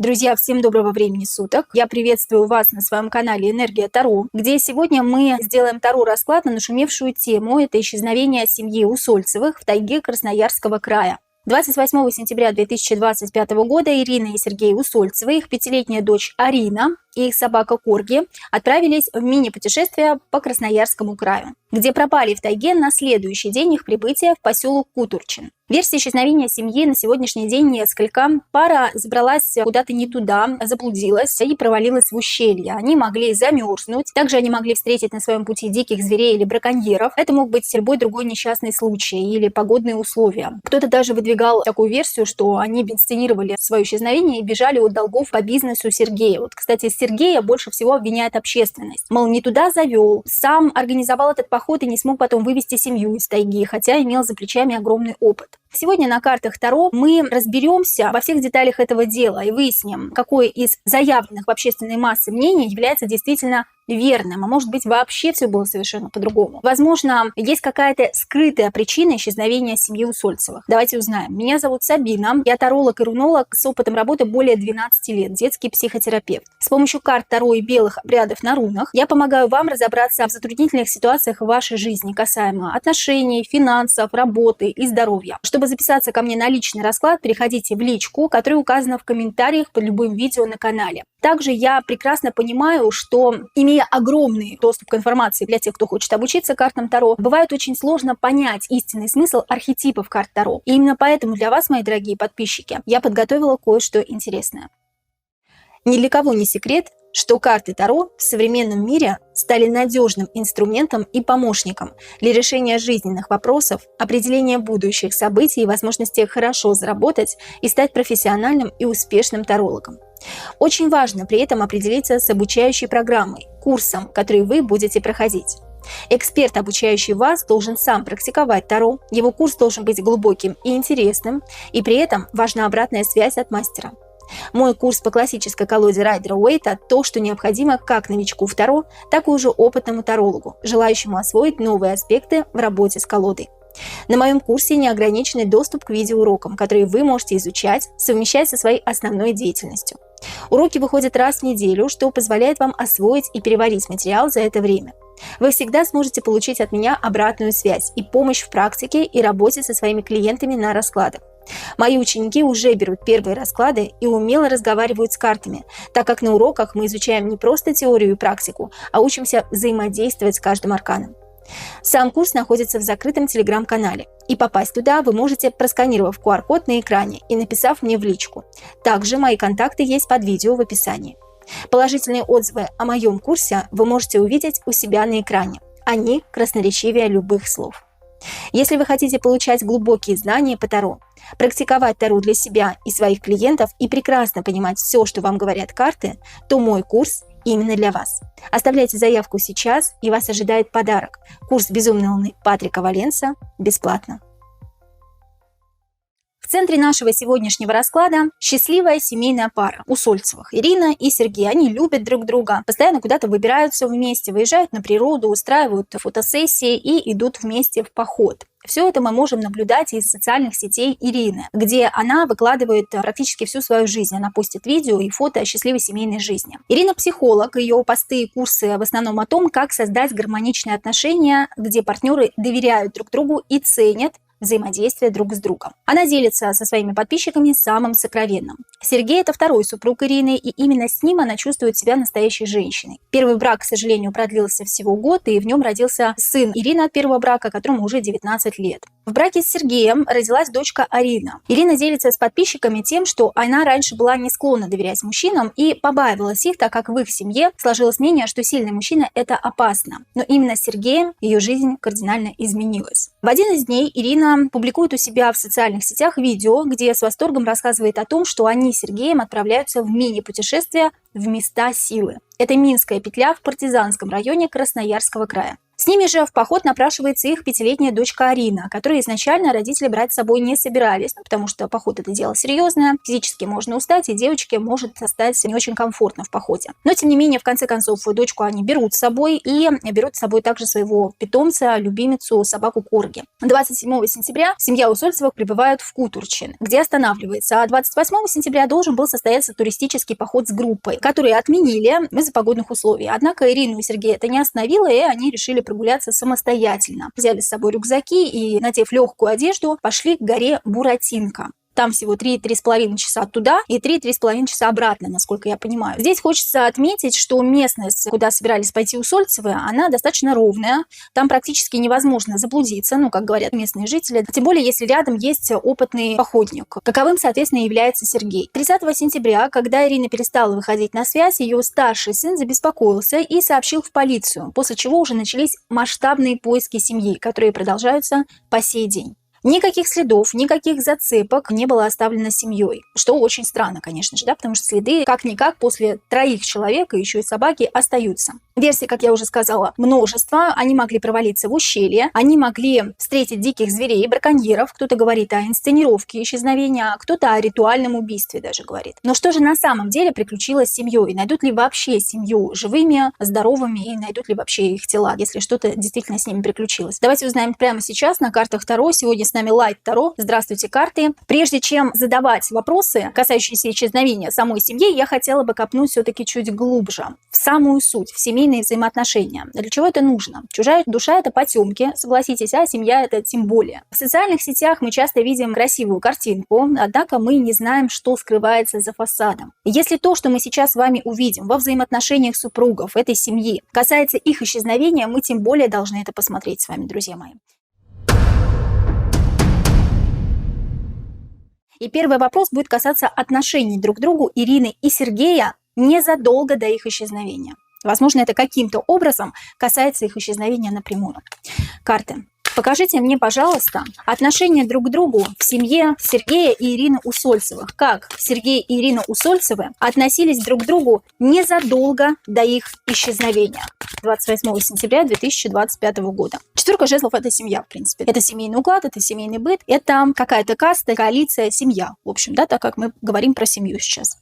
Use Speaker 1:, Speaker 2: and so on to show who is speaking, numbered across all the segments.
Speaker 1: Друзья, всем доброго времени суток. Я приветствую вас на своем канале «Энергия Таро», где сегодня мы сделаем Таро-расклад на нашумевшую тему. Это исчезновение семьи Усольцевых в тайге Красноярского края. 28 сентября 2025 года Ирина и Сергей Усольцевы, их пятилетняя дочь Арина и их собака Корги отправились в мини-путешествие по Красноярскому краю, где пропали в тайге на следующий день их прибытия в поселок Кутурчин. Версий исчезновения семьи на сегодняшний день несколько. Пара забралась куда-то не туда, заблудилась и провалилась в ущелье. Они могли замерзнуть. Также они могли встретить на своем пути диких зверей или браконьеров. Это мог быть любой другой несчастный случай или погодные условия. Кто-то даже выдвигал такую версию, что они инсценировали свое исчезновение и бежали от долгов по бизнесу Сергея. Вот, кстати, Сергея больше всего обвиняет общественность. Мол, не туда завел, сам организовал этот поход и не смог потом вывести семью из тайги, хотя имел за плечами огромный опыт. Сегодня на картах Таро мы разберемся во всех деталях этого дела и выясним, какое из заявленных в общественной массе мнений является действительно верным, а может быть вообще все было совершенно по-другому. Возможно, есть какая-то скрытая причина исчезновения семьи Усольцевых. Давайте узнаем. Меня зовут Сабина, я таролог и рунолог с опытом работы более 12 лет, детский психотерапевт. С помощью карт Таро и белых обрядов на рунах я помогаю вам разобраться в затруднительных ситуациях в вашей жизни касаемо отношений, финансов, работы и здоровья. Чтобы записаться ко мне на личный расклад, переходите в личку, которая указана в комментариях под любым видео на канале. Также я прекрасно понимаю, что, имея огромный доступ к информации для тех, кто хочет обучиться картам Таро, бывает очень сложно понять истинный смысл архетипов карт Таро. И именно поэтому для вас, мои дорогие подписчики, я подготовила кое-что интересное. Ни для кого не секрет, что карты Таро в современном мире стали надежным инструментом и помощником для решения жизненных вопросов, определения будущих событий и возможности хорошо заработать и стать профессиональным и успешным тарологом. Очень важно при этом определиться с обучающей программой, курсом, который вы будете проходить. Эксперт, обучающий вас, должен сам практиковать Таро, его курс должен быть глубоким и интересным, и при этом важна обратная связь от мастера. Мой курс по классической колоде Райдера-Уэйта – то, что необходимо как новичку в Таро, так и уже опытному тарологу, желающему освоить новые аспекты в работе с колодой. На моем курсе неограниченный доступ к видеоурокам, которые вы можете изучать, совмещать со своей основной деятельностью. Уроки выходят раз в неделю, что позволяет вам освоить и переварить материал за это время. Вы всегда сможете получить от меня обратную связь и помощь в практике и работе со своими клиентами на раскладах. Мои ученики уже берут первые расклады и умело разговаривают с картами, так как на уроках мы изучаем не просто теорию и практику, а учимся взаимодействовать с каждым арканом. Сам курс находится в закрытом телеграм-канале, и попасть туда вы можете, просканировав QR-код на экране и написав мне в личку. Также мои контакты есть под видео в описании. Положительные отзывы о моем курсе вы можете увидеть у себя на экране. Они красноречивее любых слов. Если вы хотите получать глубокие знания по Таро, практиковать Таро для себя и своих клиентов и прекрасно понимать все, что вам говорят карты, то мой курс именно для вас. Оставляйте заявку сейчас, и вас ожидает подарок. Курс «Безумной Луны» Патрика Валенса бесплатно. В центре нашего сегодняшнего расклада счастливая семейная пара Усольцевых. Ирина и Сергей. Они любят друг друга, постоянно куда-то выбираются вместе, выезжают на природу, устраивают фотосессии и идут вместе в поход. Все это мы можем наблюдать из социальных сетей Ирины, где она выкладывает практически всю свою жизнь. Она постит видео и фото о счастливой семейной жизни. Ирина психолог, ее посты и курсы в основном о том, как создать гармоничные отношения, где партнеры доверяют друг другу и ценят взаимодействие друг с другом. Она делится со своими подписчиками самым сокровенным. Сергей – это второй супруг Ирины, и именно с ним она чувствует себя настоящей женщиной. Первый брак, к сожалению, продлился всего год, и в нем родился сын Ирины от первого брака, которому уже 19 лет. В браке с Сергеем родилась дочка Арина. Ирина делится с подписчиками тем, что она раньше была не склонна доверять мужчинам и побаивалась их, так как в их семье сложилось мнение, что сильный мужчина – это опасно. Но именно с Сергеем ее жизнь кардинально изменилась. В один из дней Ирина публикует у себя в социальных сетях видео, где с восторгом рассказывает о том, что они с Сергеем отправляются в мини-путешествие в места силы. Это Минская петля в партизанском районе Красноярского края. С ними же в поход напрашивается их 5-летняя дочка Арина, которую изначально родители брать с собой не собирались, потому что поход — это дело серьезное, физически можно устать, и девочке может стать не очень комфортно в походе. Но, тем не менее, в конце концов, дочку они берут с собой, и берут с собой также своего питомца, любимицу, собаку Корги. 27 сентября семья Усольцевых прибывает в Кутурчин, где останавливается, а 28 сентября должен был состояться туристический поход с группой, которые отменили из-за погодных условий. Однако Ирину и Сергея это не остановило, и они решили прогуляться самостоятельно. Взяли с собой рюкзаки и, надев легкую одежду, пошли к горе Буратинка. Там всего 3-3,5 часа туда и 3-3,5 часа обратно, насколько я понимаю. Здесь хочется отметить, что местность, куда собирались пойти Усольцевы, она достаточно ровная. Там практически невозможно заблудиться, как говорят местные жители. Тем более, если рядом есть опытный походник, каковым, соответственно, является Сергей. 30 сентября, когда Ирина перестала выходить на связь, ее старший сын забеспокоился и сообщил в полицию, после чего уже начались масштабные поиски семьи, которые продолжаются по сей день. Никаких следов, никаких зацепок не было оставлено семьей. Что очень странно, конечно же, потому что следы как-никак после 3 человек и еще и собаки остаются. Версий, как я уже сказала, множество. Они могли провалиться в ущелье, они могли встретить диких зверей, браконьеров. Кто-то говорит о инсценировке исчезновения, а кто-то о ритуальном убийстве даже говорит. Но что же на самом деле приключилось с семьей? Найдут ли вообще семью живыми, здоровыми и найдут ли вообще их тела, если что-то действительно с ними приключилось? Давайте узнаем прямо сейчас на картах Таро. Сегодня с нами Light Таро. Здравствуйте, карты. Прежде чем задавать вопросы, касающиеся исчезновения самой семьи, я хотела бы копнуть все-таки чуть глубже, в самую суть, в семейные взаимоотношения. Для чего это нужно? Чужая душа — это потемки, согласитесь, а семья — это тем более. В социальных сетях мы часто видим красивую картинку, однако мы не знаем, что скрывается за фасадом. Если то, что мы сейчас с вами увидим во взаимоотношениях супругов этой семьи, касается их исчезновения, мы тем более должны это посмотреть с вами, друзья мои. И первый вопрос будет касаться отношений друг к другу Ирины и Сергея незадолго до их исчезновения. Возможно, это каким-то образом касается их исчезновения напрямую. Карты. Покажите мне, пожалуйста, отношения друг к другу в семье Сергея и Ирины Усольцевых. Как Сергей и Ирина Усольцевы относились друг к другу незадолго до их исчезновения. 28 сентября 2025 года. 4 жезлов — это семья, в принципе. Это семейный уклад, это семейный быт, это какая-то каста, коалиция, семья. В общем, так как мы говорим про семью сейчас.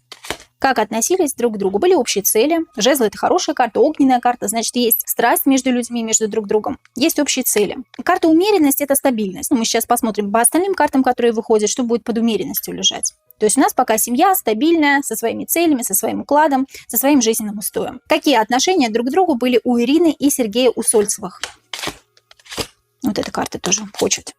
Speaker 1: Как относились друг к другу? Были общие цели. Жезлы — это хорошая карта, огненная карта, значит, есть страсть между людьми, между друг другом. Есть общие цели. Карта умеренность — это стабильность. Мы сейчас посмотрим по остальным картам, которые выходят, что будет под умеренностью лежать. То есть у нас пока семья стабильная, со своими целями, со своим укладом, со своим жизненным устоем. Какие отношения друг к другу были у Ирины и Сергея Усольцевых? Вот эта карта тоже хочет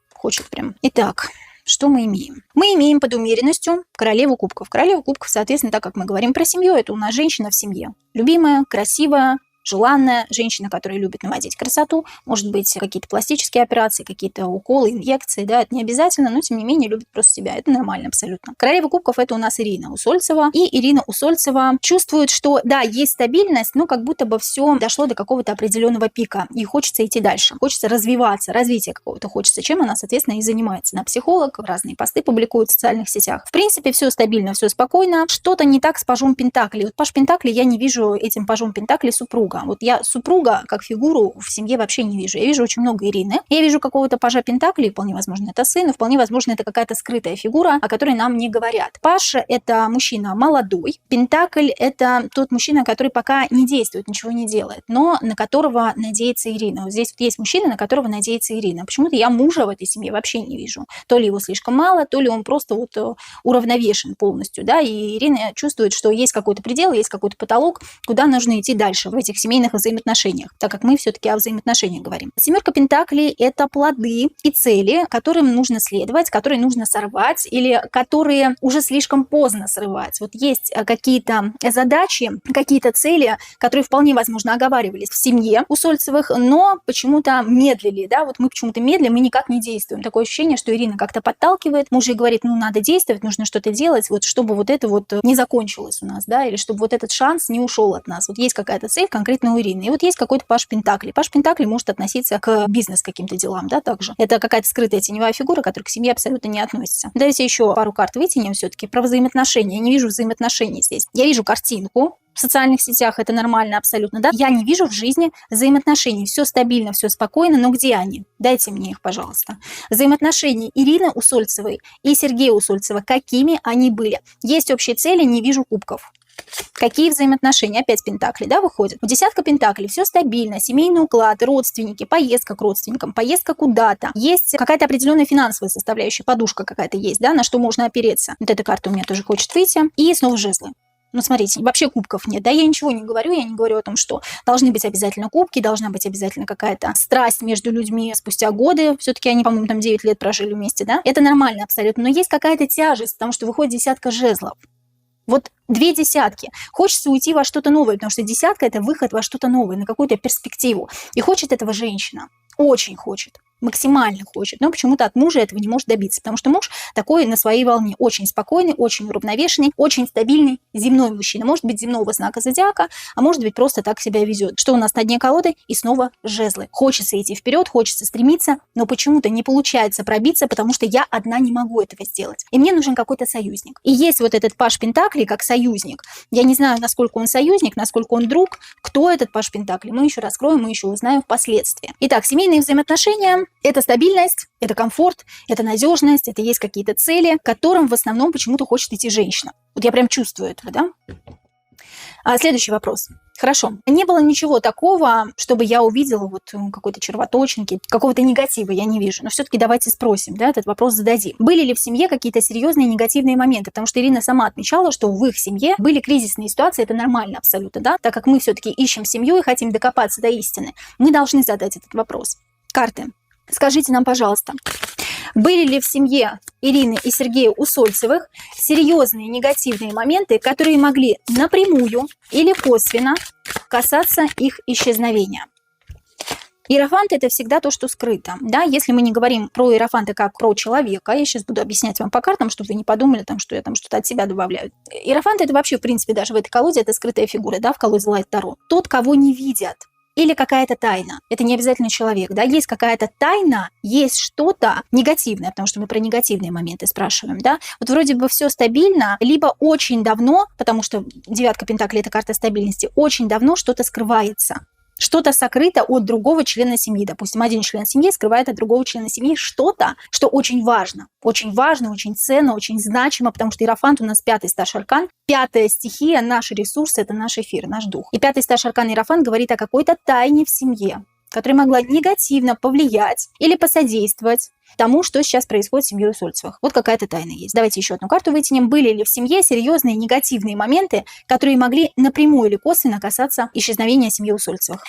Speaker 1: прям. Итак, что мы имеем? Мы имеем под умеренностью королеву кубков. Королева кубков, соответственно, так как мы говорим про семью, это у нас женщина в семье. Любимая, красивая, желанная женщина, которая любит наводить красоту, может быть, какие-то пластические операции, какие-то уколы, инъекции, да, это не обязательно, но тем не менее любит просто себя, это нормально абсолютно. Королева кубков — это у нас Ирина Усольцева, и Ирина Усольцева чувствует, что да, есть стабильность, но как будто бы все дошло до какого-то определенного пика, и хочется идти дальше, хочется развиваться, развития какого-то хочется, чем она, соответственно, и занимается. Она психолог, разные посты публикует в социальных сетях. В принципе, все стабильно, все спокойно, что-то не так с пажом Пентаклей. Вот паж Пентаклей, я не вижу этим пажом Пентаклей супруга. Вот я супруга как фигуру в семье вообще не вижу. Я вижу очень много Ирины. Я вижу какого-то пажа Пентаклей, вполне возможно, это сын, и вполне возможно, это какая-то скрытая фигура, о которой нам не говорят. Паж — это мужчина молодой. Пентакль — это тот мужчина, который пока не действует, ничего не делает, но на которого надеется Ирина. Вот здесь вот есть мужчина, на которого надеется Ирина. Почему-то я мужа в этой семье вообще не вижу. То ли его слишком мало, то ли он просто вот уравновешен полностью, да, и Ирина чувствует, что есть какой-то предел, есть какой-то потолок, куда нужно идти дальше в этих семейных взаимоотношениях, так как мы все-таки о взаимоотношениях говорим. Семерка Пентаклей — это плоды и цели, которым нужно следовать, которые нужно сорвать или которые уже слишком поздно срывать. Вот есть какие-то задачи, какие-то цели, которые вполне возможно оговаривались в семье Усольцевых, но почему-то медлили, да, вот мы почему-то медлим и никак не действуем. Такое ощущение, что Ирина как-то подталкивает, муж ей говорит, надо действовать, нужно что-то делать, вот чтобы вот это вот не закончилось у нас, да, или чтобы вот этот шанс не ушел от нас. Вот есть какая-то цель конкретно у Ирины. И вот есть какой-то паж Пентаклей. Паж Пентаклей может относиться к бизнес каким-то делам, да, также. Это какая-то скрытая теневая фигура, которая к семье абсолютно не относится. Давайте еще пару карт вытянем все-таки про взаимоотношения. Я не вижу взаимоотношений здесь. Я вижу картинку, в социальных сетях, это нормально абсолютно, да? Я не вижу в жизни взаимоотношений. Все стабильно, все спокойно, но где они? Дайте мне их, пожалуйста. Взаимоотношения Ирины Усольцевой и Сергея Усольцева, какими они были? Есть общие цели, не вижу кубков. Какие взаимоотношения? Опять пентакли, да, выходят. Десятка пентаклей, все стабильно, семейный уклад, родственники, поездка к родственникам, поездка куда-то. Есть какая-то определенная финансовая составляющая, подушка какая-то есть, да, на что можно опереться. Вот эта карта у меня тоже хочет выйти. И снова жезлы. Ну, смотрите, вообще кубков нет, да, я ничего не говорю, я не говорю о том, что должны быть обязательно кубки, должна быть обязательно какая-то страсть между людьми спустя годы, все-таки они, по-моему, там 9 лет прожили вместе, да, это нормально абсолютно, но есть какая-то тяжесть, потому что выходит десятка жезлов. Вот 2 десятки. Хочется уйти во что-то новое, потому что десятка – это выход во что-то новое, на какую-то перспективу. И хочет этого женщина. Очень хочет. Максимально хочет. Но почему-то от мужа этого не может добиться. Потому что муж такой на своей волне. Очень спокойный, очень уравновешенный, очень стабильный земной мужчина. Может быть, земного знака зодиака, а может быть, просто так себя ведет. Что у нас на дне колоды? И снова жезлы. Хочется идти вперед, хочется стремиться, но почему-то не получается пробиться, потому что я одна не могу этого сделать. И мне нужен какой-то союзник. И есть вот этот паж пентаклей как союзник. Я не знаю, насколько он союзник, насколько он друг. Кто этот паж пентаклей? Мы еще раскроем, мы еще узнаем впоследствии. Итак, семейные взаимоотношения – это стабильность, это комфорт, это надежность, это есть какие-то цели, к которым в основном почему-то хочет идти женщина. Вот я прям чувствую этого, да? Следующий вопрос. Хорошо. Не было ничего такого, чтобы я увидела вот какой-то червоточинки, какого-то негатива я не вижу. Но все-таки давайте спросим, да, этот вопрос зададим. Были ли в семье какие-то серьезные негативные моменты? Потому что Ирина сама отмечала, что в их семье были кризисные ситуации, это нормально абсолютно, да? Так как мы все-таки ищем семью и хотим докопаться до истины, мы должны задать этот вопрос. Карты. Скажите нам, пожалуйста, были ли в семье Ирины и Сергея Усольцевых серьезные негативные моменты, которые могли напрямую или косвенно касаться их исчезновения? Иерофант – это всегда то, что скрыто. Да? Если мы не говорим про иерофанта как про человека, я сейчас буду объяснять вам по картам, чтобы вы не подумали, там, что я там что-то от себя добавляю. Иерофант – это вообще, в принципе, даже в этой колоде, это скрытая фигура, да, в колоде Light Tarot. Тот, кого не видят. Или какая-то тайна. Это не обязательно человек, да, есть какая-то тайна, есть что-то негативное, потому что мы про негативные моменты спрашиваем, да. Вот вроде бы все стабильно, либо очень давно, потому что девятка пентаклей – это карта стабильности, очень давно что-то скрывается. Что-то сокрыто от другого члена семьи. Допустим, один член семьи скрывает от другого члена семьи что-то, что очень важно, очень ценно, очень значимо, потому что иерофант у нас 5-й старший аркан. 5-я стихия, наши ресурсы – это наш эфир, наш дух. И 5-й старший аркан иерофант говорит о какой-то тайне в семье, которая могла негативно повлиять или посодействовать тому, что сейчас происходит в семье Усольцевых. Вот какая-то тайна есть. Давайте еще одну карту вытянем. Были ли в семье серьезные негативные моменты, которые могли напрямую или косвенно касаться исчезновения семьи Усольцевых?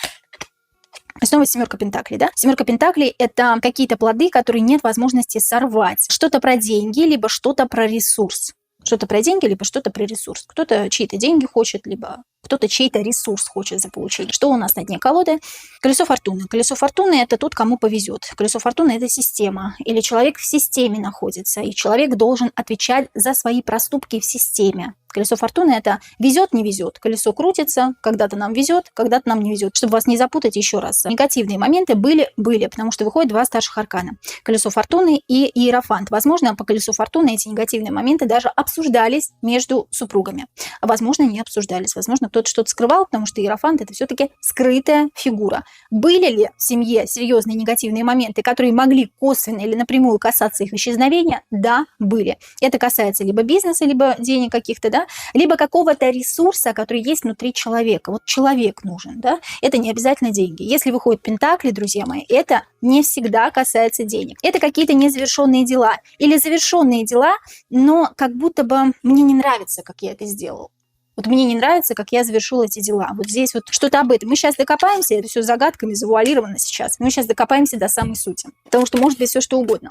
Speaker 1: Снова семерка пентаклей, да? Семерка пентаклей – это какие-то плоды, которые нет возможности сорвать. Что-то про деньги, либо что-то про ресурс. Что-то про деньги, либо что-то про ресурс. Кто-то чьи-то деньги хочет, либо кто-то чей-то ресурс хочет заполучить. Что у нас на дне колоды? Колесо фортуны. Колесо фортуны – это тот, кому повезет. Колесо фортуны – это система. Или человек в системе находится. И человек должен отвечать за свои проступки в системе. Колесо фортуны – это везет, не везет. Колесо крутится, когда-то нам везет, когда-то нам не везет. Чтобы вас не запутать еще раз. Негативные моменты были, потому что выходят 2 старших аркана. Колесо фортуны и иерофант. Возможно, по колесу фортуны эти негативные моменты даже обсуждались между супругами. А возможно, не обсуждались. Возможно, кто-то что-то скрывал, потому что иерофант – это все-таки скрытая фигура. Были ли в семье серьезные негативные моменты, которые могли косвенно или напрямую касаться их исчезновения? Да, были. Это касается либо бизнеса, либо денег каких-то, да, либо какого-то ресурса, который есть внутри человека. Вот человек нужен, да, это не обязательно деньги. Если выходят пентакли, друзья мои, это не всегда касается денег. Это какие-то незавершенные дела или завершенные дела, но как будто бы мне не нравится, как я это сделал. Вот мне не нравится, как я завершила эти дела. Вот здесь вот что-то об этом. Мы сейчас докопаемся, это все загадками завуалировано сейчас. Мы сейчас докопаемся до самой сути, потому что может быть все что угодно.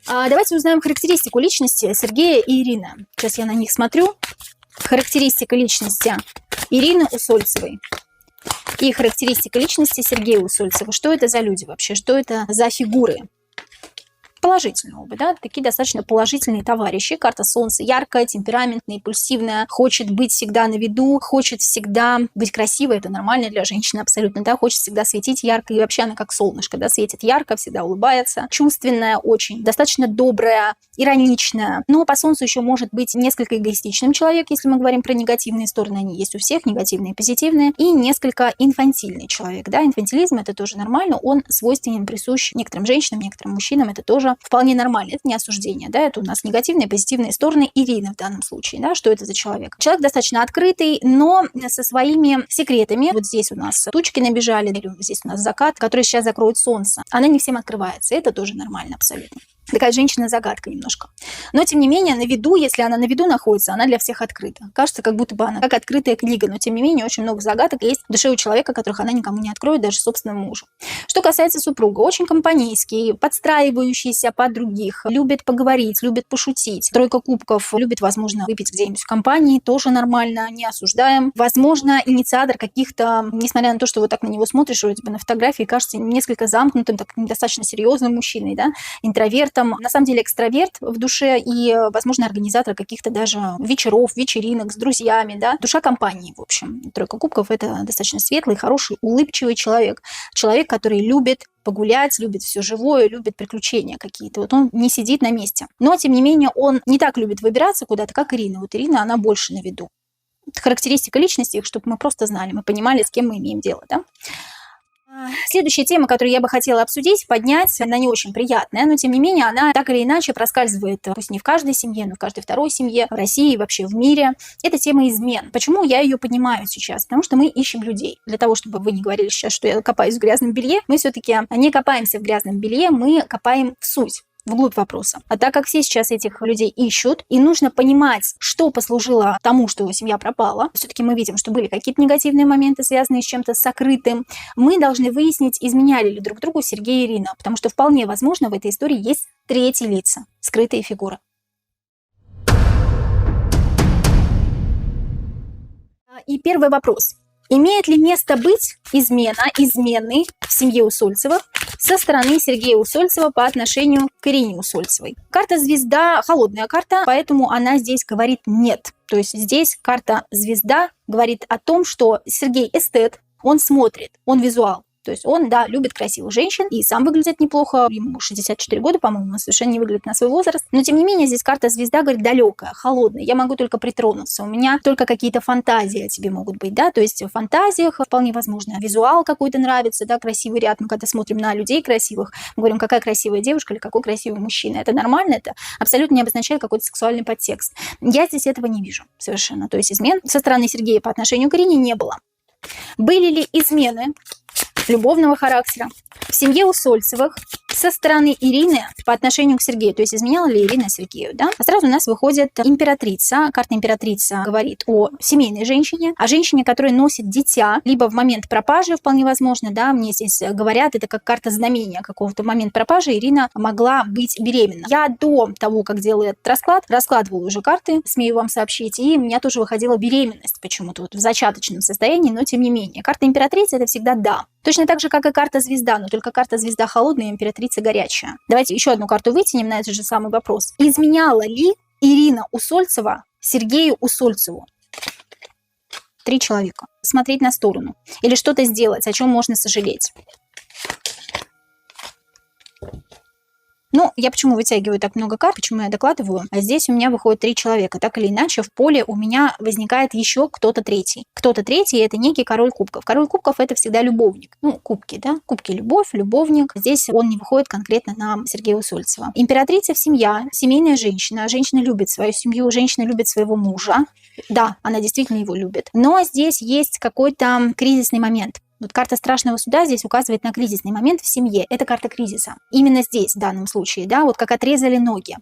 Speaker 1: Давайте узнаем характеристику личности Сергея и Ирины. Сейчас я на них смотрю. Характеристика личности Ирины Усольцевой и характеристика личности Сергея Усольцева. Что это за люди вообще? Что это за фигуры? Положительные оба, да, такие достаточно положительные товарищи. Карта Солнца яркая, темпераментная, импульсивная, хочет быть всегда на виду, хочет всегда быть красивой, это нормально для женщины абсолютно, да, хочет всегда светить ярко, и вообще она как солнышко, да, светит ярко, всегда улыбается, чувственная очень, достаточно добрая, ироничная, но по Солнцу еще может быть несколько эгоистичным человек, если мы говорим про негативные стороны, они есть у всех, негативные и позитивные, и несколько инфантильный человек, да, инфантилизм это тоже нормально, он свойственен, присущ некоторым женщинам, некоторым мужчинам, это тоже вполне нормально, это не осуждение, да, это у нас негативные, позитивные стороны Ирины в данном случае, да, что это за человек. Человек достаточно открытый, но со своими секретами. Вот здесь у нас тучки набежали, здесь у нас закат, который сейчас закроет солнце. Она не всем открывается, это тоже нормально абсолютно. Такая женщина-загадка немножко. Но, тем не менее, на виду, если она на виду находится, она для всех открыта. Кажется, как будто бы она как открытая книга, но, тем не менее, очень много загадок есть в душе у человека, которых она никому не откроет, даже собственному мужу. Что касается супруга, очень компанейский, подстраивающийся под других, любит поговорить, любит пошутить. Тройка кубков, любит, возможно, выпить где-нибудь в компании, тоже нормально, не осуждаем. Возможно, инициатор каких-то, несмотря на то, что вот так на него смотришь, вроде бы на фотографии, кажется несколько замкнутым, так недостаточно серьезным мужчиной, да, интровертом, на самом деле экстраверт в душе и, возможно, организатор каких-то даже вечеров, вечеринок с друзьями, да, душа компании, в общем. Тройка кубков – это достаточно светлый, хороший, улыбчивый человек. Человек, который любит погулять, любит все живое, любит приключения какие-то. Вот он не сидит на месте. Но, тем не менее, он не так любит выбираться куда-то, как Ирина. Вот Ирина, она больше на виду. Это характеристика личности, чтобы мы просто знали, мы понимали, с кем мы имеем дело, да. Следующая тема, которую я бы хотела обсудить, поднять, она не очень приятная, но тем не менее она так или иначе проскальзывает, пусть не в каждой семье, но в каждой второй семье, в России и вообще в мире. Это тема измен. Почему я ее поднимаю сейчас? Потому что мы ищем людей. Для того, чтобы вы не говорили сейчас, что я копаюсь в грязном белье, мы все-таки не копаемся в грязном белье, мы копаем в суть. Вглубь вопроса. А так как все сейчас этих людей ищут, и нужно понимать, что послужило тому, что семья пропала, все-таки мы видим, что были какие-то негативные моменты, связанные с чем-то сокрытым, мы должны выяснить, изменяли ли друг другу Сергей и Ирина, потому что вполне возможно в этой истории есть третьи лица, скрытые фигуры. И первый вопрос. Имеет ли место быть измены в семье Усольцевых со стороны Сергея Усольцева по отношению к Ирине Усольцевой? Карта звезда – холодная карта, поэтому она здесь говорит нет. То есть здесь карта звезда говорит о том, что Сергей эстет, он смотрит, он визуал. То есть он, да, любит красивых женщин и сам выглядит неплохо. Ему 64 года, по-моему, он совершенно не выглядит на свой возраст. Но, тем не менее, здесь карта звезда говорит далекая, холодная. Я могу только притронуться. У меня только какие-то фантазии о тебе могут быть, да. То есть в фантазиях вполне возможно визуал какой-то нравится, да, красивый ряд. Мы когда смотрим на людей красивых, мы говорим, какая красивая девушка или какой красивый мужчина. Это нормально, это абсолютно не обозначает какой-то сексуальный подтекст. Я здесь этого не вижу совершенно. То есть измен со стороны Сергея по отношению к Ирине не было. Были ли измены любовного характера в семье Усольцевых со стороны Ирины по отношению к Сергею? То есть изменяла ли Ирина Сергею, да? А сразу у нас выходит императрица. Карта императрица говорит о семейной женщине, о женщине, которая носит дитя, либо в момент пропажи, вполне возможно, да, мне здесь говорят, это как карта знамения какого-то момент пропажи, Ирина могла быть беременна. Я до того, как делала этот расклад, раскладывала уже карты, смею вам сообщить, и у меня тоже выходила беременность почему-то вот в зачаточном состоянии, но тем не менее. Карта императрицы – это всегда да. Точно так же, как и карта звезда, но только карта звезда холодная, императрица горячая. Давайте еще одну карту вытянем на этот же самый вопрос. Изменяла ли Ирина Усольцева Сергею Усольцеву? 3 человека. Смотреть на сторону. Или что-то сделать, о чем можно сожалеть. Ну, я почему вытягиваю так много карт, почему я докладываю? А здесь у меня выходит 3 человека. Так или иначе, в поле у меня возникает еще кто-то третий. Кто-то третий – это некий король кубков. Король кубков – это всегда любовник. Ну, кубки, да? Кубки – любовь, любовник. Здесь он не выходит конкретно на Сергея Усольцева. Императрица – семья, семейная женщина. Женщина любит свою семью, женщина любит своего мужа. Да, она действительно его любит. Но здесь есть какой-то кризисный момент. Вот карта страшного суда здесь указывает на кризисный момент в семье. Это карта кризиса. Именно здесь, в данном случае, да, вот как отрезали ноги.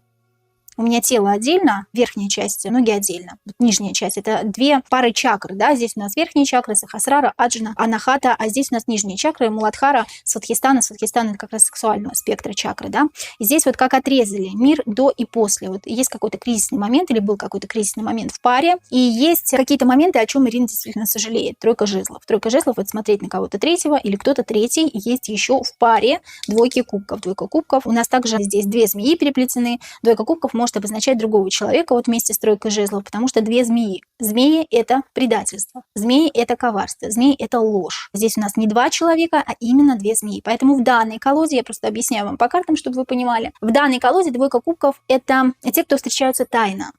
Speaker 1: У меня тело отдельно, верхняя часть, ноги отдельно. Вот нижняя часть – это две пары чакр, да, здесь у нас верхняя чакра, Сахасрара, Аджна, Анахата, а здесь у нас нижняя чакра, Муладхара, Свадхистана. Свадхистана – это как раз сексуального спектра чакры, да. И здесь вот как отрезали мир до и после. Вот есть какой-то кризисный момент или был какой-то кризисный момент в паре, и есть какие-то моменты, о чем Ирина действительно сожалеет. Тройка жезлов. Тройка жезлов – это смотреть на кого-то третьего или кто-то третий есть еще в паре двойки кубков. Двойка кубков. У нас также здесь две змеи переплетены. Двойка кубков может обозначать другого человека вот вместе с тройкой жезлов, потому что две змеи. Змеи – это предательство. Змеи – это коварство. Змеи – это ложь. Здесь у нас не два человека, а именно две змеи. Поэтому в данной колоде, я просто объясняю вам по картам, чтобы вы понимали, в данной колоде двойка кубков – это те, кто встречаются тайно.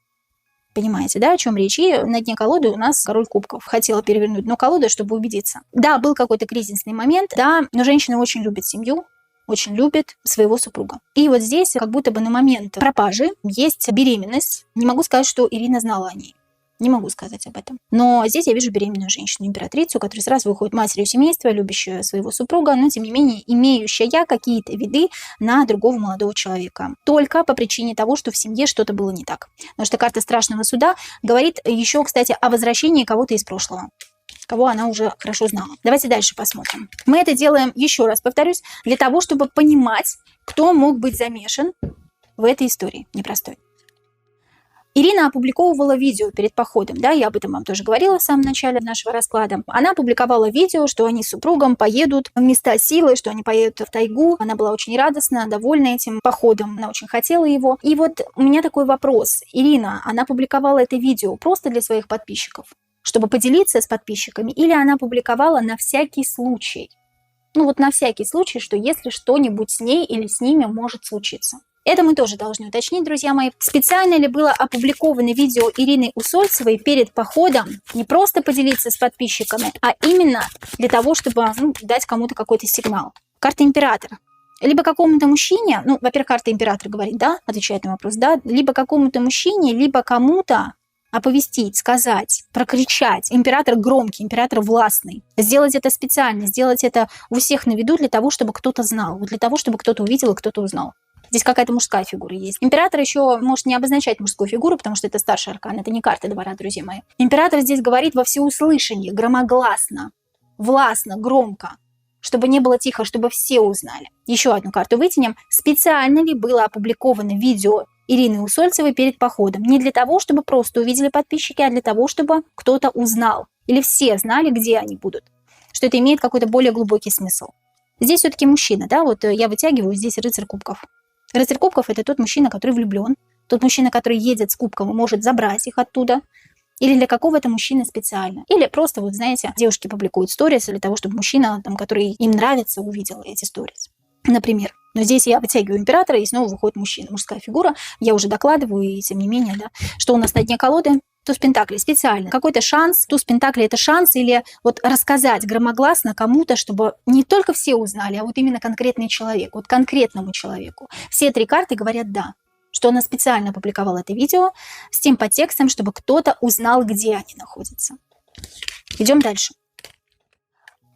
Speaker 1: Понимаете, да, о чем речь? И на дне колоды у нас король кубков. Хотела перевернуть дно колоды, чтобы убедиться. Да, был какой-то кризисный момент, да, но женщина очень любит семью, очень любит своего супруга. И вот здесь как будто бы на момент пропажи есть беременность. Не могу сказать, что Ирина знала о ней. Не могу сказать об этом. Но здесь я вижу беременную женщину, императрицу, которая сразу выходит матерью семейства, любящая своего супруга, но тем не менее имеющая какие-то виды на другого молодого человека. Только по причине того, что в семье что-то было не так. Потому что карта страшного суда говорит еще, кстати, о возвращении кого-то из прошлого, кого она уже хорошо знала. Давайте дальше посмотрим. Мы это делаем, еще раз повторюсь, для того, чтобы понимать, кто мог быть замешан в этой истории непростой. Ирина опубликовывала видео перед походом, да, я об этом вам тоже говорила в самом начале нашего расклада. Она опубликовала видео, что они с супругом поедут в места силы, что они поедут в тайгу. Она была очень радостна, довольна этим походом, она очень хотела его. И вот у меня такой вопрос. Ирина, она публиковала это видео просто для своих подписчиков, чтобы поделиться с подписчиками, или она публиковала на всякий случай? Ну вот на всякий случай, что если что-нибудь с ней или с ними может случиться. Это мы тоже должны уточнить, друзья мои. Специально ли было опубликовано видео Ирины Усольцевой перед походом не просто поделиться с подписчиками, а именно для того, чтобы дать кому-то какой-то сигнал? Карта императора. Либо какому-то мужчине, во-первых, карта императора говорит, да, отвечает на вопрос, да, либо какому-то мужчине, либо кому-то оповестить, сказать, прокричать. Император громкий, император властный. Сделать это специально, сделать это у всех на виду для того, чтобы кто-то знал, для того, чтобы кто-то увидел и кто-то узнал. Здесь какая-то мужская фигура есть. Император еще может не обозначать мужскую фигуру, потому что это старший аркан, это не карта двора, друзья мои. Император здесь говорит во всеуслышание, громогласно, властно, громко, чтобы не было тихо, чтобы все узнали. Еще одну карту вытянем. Специально ли было опубликовано видео Ирины Усольцевой перед походом? Не для того, чтобы просто увидели подписчики, а для того, чтобы кто-то узнал. Или все знали, где они будут. Что это имеет какой-то более глубокий смысл. Здесь все-таки мужчина, да, вот я вытягиваю здесь рыцарь кубков. Рыцарь кубков – это тот мужчина, который влюблен, тот мужчина, который едет с кубком и может забрать их оттуда, или для какого-то мужчины специально. Или просто, вот знаете, девушки публикуют сторис для того, чтобы мужчина, который им нравится, увидел эти сторис. Например. Но здесь я вытягиваю императора, и снова выходит мужчина, мужская фигура. Я уже докладываю, и тем не менее, да, что у нас на дне колоды? Туз пентаклей специально. Какой-то шанс. Туз пентаклей – это шанс или вот рассказать громогласно кому-то, чтобы не только все узнали, а вот именно конкретный человек, вот конкретному человеку. Все три карты говорят «да», что она специально опубликовала это видео с тем подтекстом, чтобы кто-то узнал, где они находятся. Идем дальше.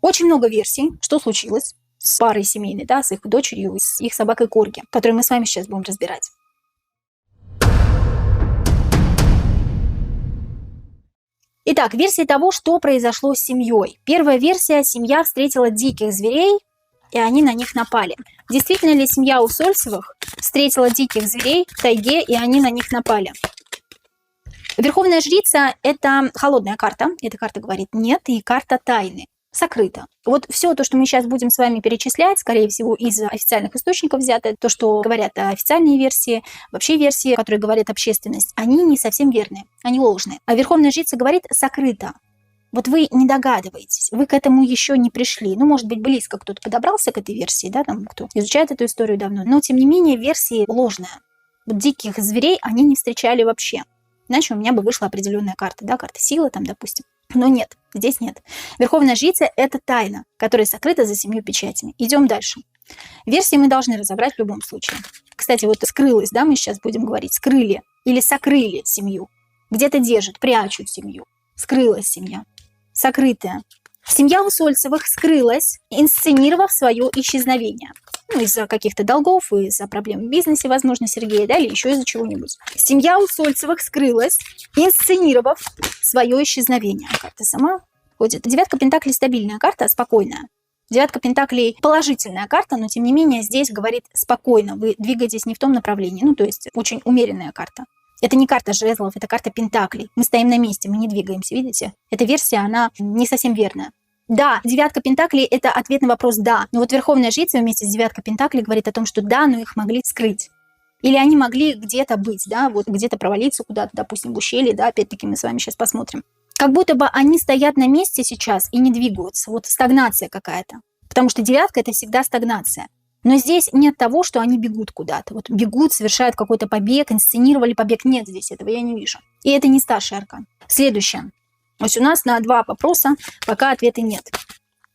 Speaker 1: Очень много версий, что случилось с парой семейной, да, с их дочерью, с их собакой Корги, которую мы с вами сейчас будем разбирать. Итак, версия того, что произошло с семьей. Первая версия – семья встретила диких зверей, и они на них напали. Действительно ли семья Усольцевых встретила диких зверей в тайге, и они на них напали? Верховная жрица – это холодная карта. Эта карта говорит «нет», и карта тайны. Сокрыто. Вот все то, что мы сейчас будем с вами перечислять, скорее всего, из официальных источников взято, то, что говорят официальные версии, вообще версии, которые говорит общественность, они не совсем верные, они ложные. А Верховная жрица говорит «сокрыто». Вот вы не догадываетесь, вы к этому еще не пришли. Может быть, близко кто-то подобрался к этой версии, да, там кто изучает эту историю давно, но, тем не менее, версия ложная. Вот диких зверей они не встречали вообще. Иначе у меня бы вышла определенная карта, да, карта силы там, допустим. Но нет, здесь нет. Верховная жрица – это тайна, которая сокрыта за 7 печатями. Идем дальше. Версии мы должны разобрать в любом случае. Кстати, вот скрылась, да, мы сейчас будем говорить, скрыли или сокрыли семью. Где-то держат, прячут семью. Скрылась семья. Сокрытая. Семья Усольцевых скрылась, инсценировав свое исчезновение. Ну, из-за каких-то долгов, из-за проблем в бизнесе, возможно, Сергея, да, или еще из-за чего-нибудь. Семья Усольцевых скрылась, инсценировав свое исчезновение. Карта сама ходит. Девятка пентаклей стабильная карта, спокойная. Девятка пентаклей положительная карта, но тем не менее здесь говорит спокойно, вы двигаетесь не в том направлении, ну то есть очень умеренная карта. Это не карта жезлов, это карта пентаклей. Мы стоим на месте, мы не двигаемся, видите? Эта версия, она не совсем верная. Да, девятка пентаклей – это ответ на вопрос «да». Но вот Верховная Жрица вместе с девяткой пентаклей говорит о том, что да, но их могли скрыть. Или они могли где-то быть, да, вот где-то провалиться куда-то, допустим, в ущелье, да, опять-таки мы с вами сейчас посмотрим. Как будто бы они стоят на месте сейчас и не двигаются. Вот стагнация какая-то. Потому что девятка – это всегда стагнация. Но здесь нет того, что они бегут куда-то. Вот бегут, совершают какой-то побег, инсценировали побег. Нет здесь этого, я не вижу. И это не старший аркан. Следующее. Вот у нас на 2 вопроса пока ответа нет.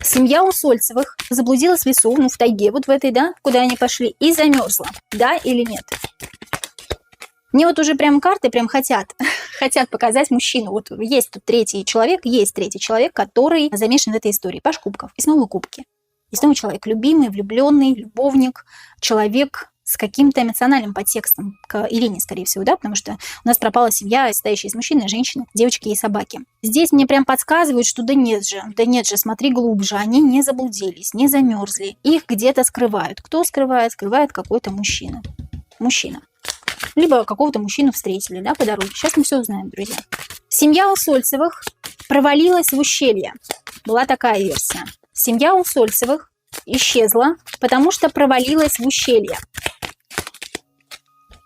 Speaker 1: Семья Усольцевых заблудилась в лесу, ну, в тайге, вот в этой, да, куда они пошли, и замерзла. Да или нет? Мне вот уже прям карты прям хотят показать мужчину. Вот есть тут третий человек, который замешан в этой истории. Паш кубков. И снова кубки. И снова человек любимый, влюбленный, любовник, человек с каким-то эмоциональным подтекстом к Ирине, скорее всего, да, потому что у нас пропала семья, состоящая из мужчины, женщины, девочки и собаки. Здесь мне прям подсказывают, что да нет же, смотри глубже, они не заблудились, не замерзли, их где-то скрывают. Кто скрывает? Скрывает какой-то мужчина. Мужчина. Либо какого-то мужчину встретили, да, по дороге. Сейчас мы все узнаем, друзья. Семья Усольцевых провалилась в ущелье. Была такая версия. Семья Усольцевых исчезла, потому что провалилась в ущелье.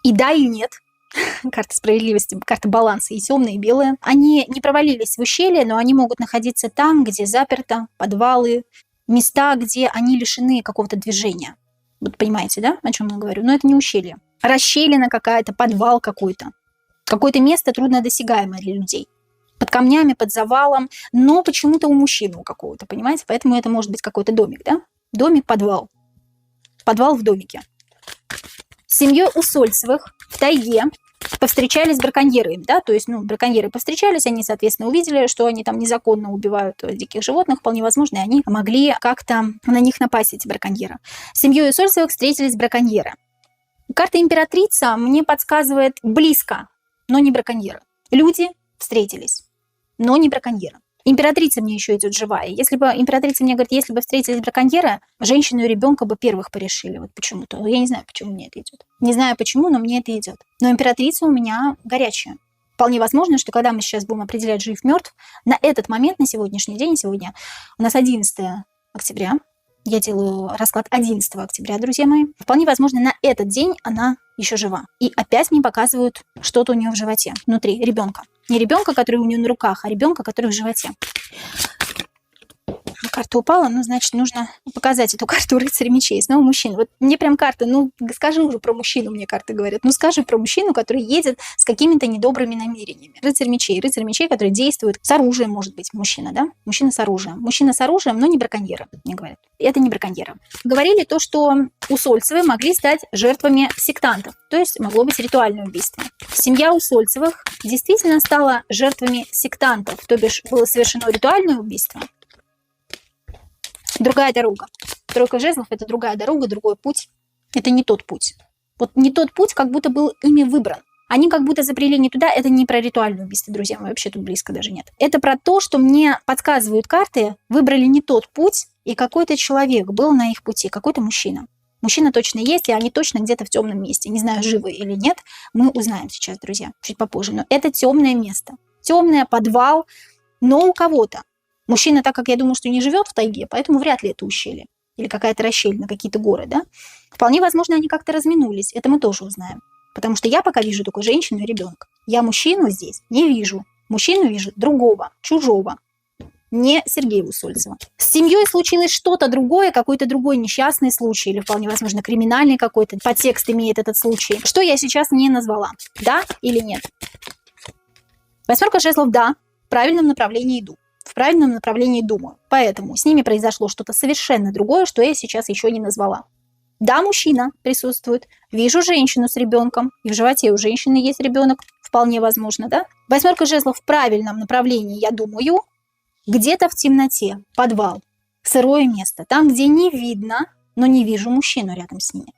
Speaker 1: И да, и нет. Карта справедливости, карта баланса, и темная, и белая. Они не провалились в ущелье, но они могут находиться там, где заперто, подвалы, места, где они лишены какого-то движения. Вот понимаете, да, о чем я говорю? Но это не ущелье. Расщелина какая-то, подвал какой-то. Какое-то место труднодосягаемое для людей. Под камнями, под завалом, но почему-то у мужчины у какого-то, понимаете? Поэтому это может быть какой-то домик, да? Домик, подвал. Подвал в домике. С семьей Усольцевых в тайге повстречались браконьеры, да, то есть, ну, браконьеры повстречались, они, соответственно, увидели, что они там незаконно убивают диких животных, вполне возможно, и они могли как-то на них напасть, эти браконьеры. С семьей Усольцевых встретились браконьеры. Карта императрица мне подсказывает близко, но не браконьеры. Люди встретились, но не браконьеры. Императрица мне еще идет живая. Если бы императрица мне говорит, если бы встретились браконьеры, женщину и ребенка бы первых порешили. Вот почему-то. Я не знаю, почему мне это идет. Не знаю почему, но мне это идет. Но императрица у меня горячая. Вполне возможно, что когда мы сейчас будем определять жив-мертв, на этот момент, на сегодняшний день, сегодня у нас 11 октября, я делаю расклад 11 октября, друзья мои. Вполне возможно, на этот день она еще жива. И опять мне показывают что-то у нее в животе, внутри ребенка. Не ребенка, который у нее на руках, а ребенка, который в животе. Карта упала, ну, значит, нужно показать эту карту рыцаря мечей. Снова мужчина. Вот мне прям карта, ну, скажи уже про мужчину, мне карты говорят. Ну, скажи про мужчину, который едет с какими-то недобрыми намерениями. Рыцарь мечей, который действует с оружием, может быть, мужчина, да? Мужчина с оружием. Мужчина с оружием, но не браконьеры, мне говорят. Это не браконьеры. Говорили то, что Усольцевы могли стать жертвами сектантов, то есть могло быть ритуальное убийство. Семья Усольцевых действительно стала жертвами сектантов, то бишь было совершено ритуальное убийство. Другая дорога. Тройка жезлов – это другая дорога, другой путь. Это не тот путь. Вот не тот путь, как будто был ими выбран. Они как будто забрели не туда. Это не про ритуальное убийство, друзья мои. Вообще тут близко даже нет. Это про то, что мне подсказывают карты. Выбрали не тот путь, и какой-то человек был на их пути, какой-то мужчина. Мужчина точно есть, и они точно где-то в темном месте. Не знаю, живы или нет, мы узнаем сейчас, друзья, чуть попозже. Но это темное место. Темное, подвал, но у кого-то. Мужчина, так как я думаю, что не живет в тайге, поэтому вряд ли это ущелье. Или какая-то расщелина, какие-то горы, да? Вполне возможно, они как-то разминулись. Это мы тоже узнаем. Потому что я пока вижу только женщину и ребенка. Я мужчину здесь не вижу. Мужчину вижу другого, чужого. Не Сергея Усольцева. С семьей случилось что-то другое, какой-то другой несчастный случай, или вполне возможно криминальный какой-то подтекст имеет этот случай. Что я сейчас не назвала. Да или нет? Восьмерка жезлов, да, в правильном направлении иду. В правильном направлении думаю. Поэтому с ними произошло что-то совершенно другое, что я сейчас еще не назвала. Да, мужчина присутствует. Вижу женщину с ребенком. И в животе у женщины есть ребенок. Вполне возможно, да? Восьмерка жезлов в правильном направлении, я думаю. Где-то в темноте, подвал, сырое место, там, где не видно, но не вижу мужчину рядом с ними.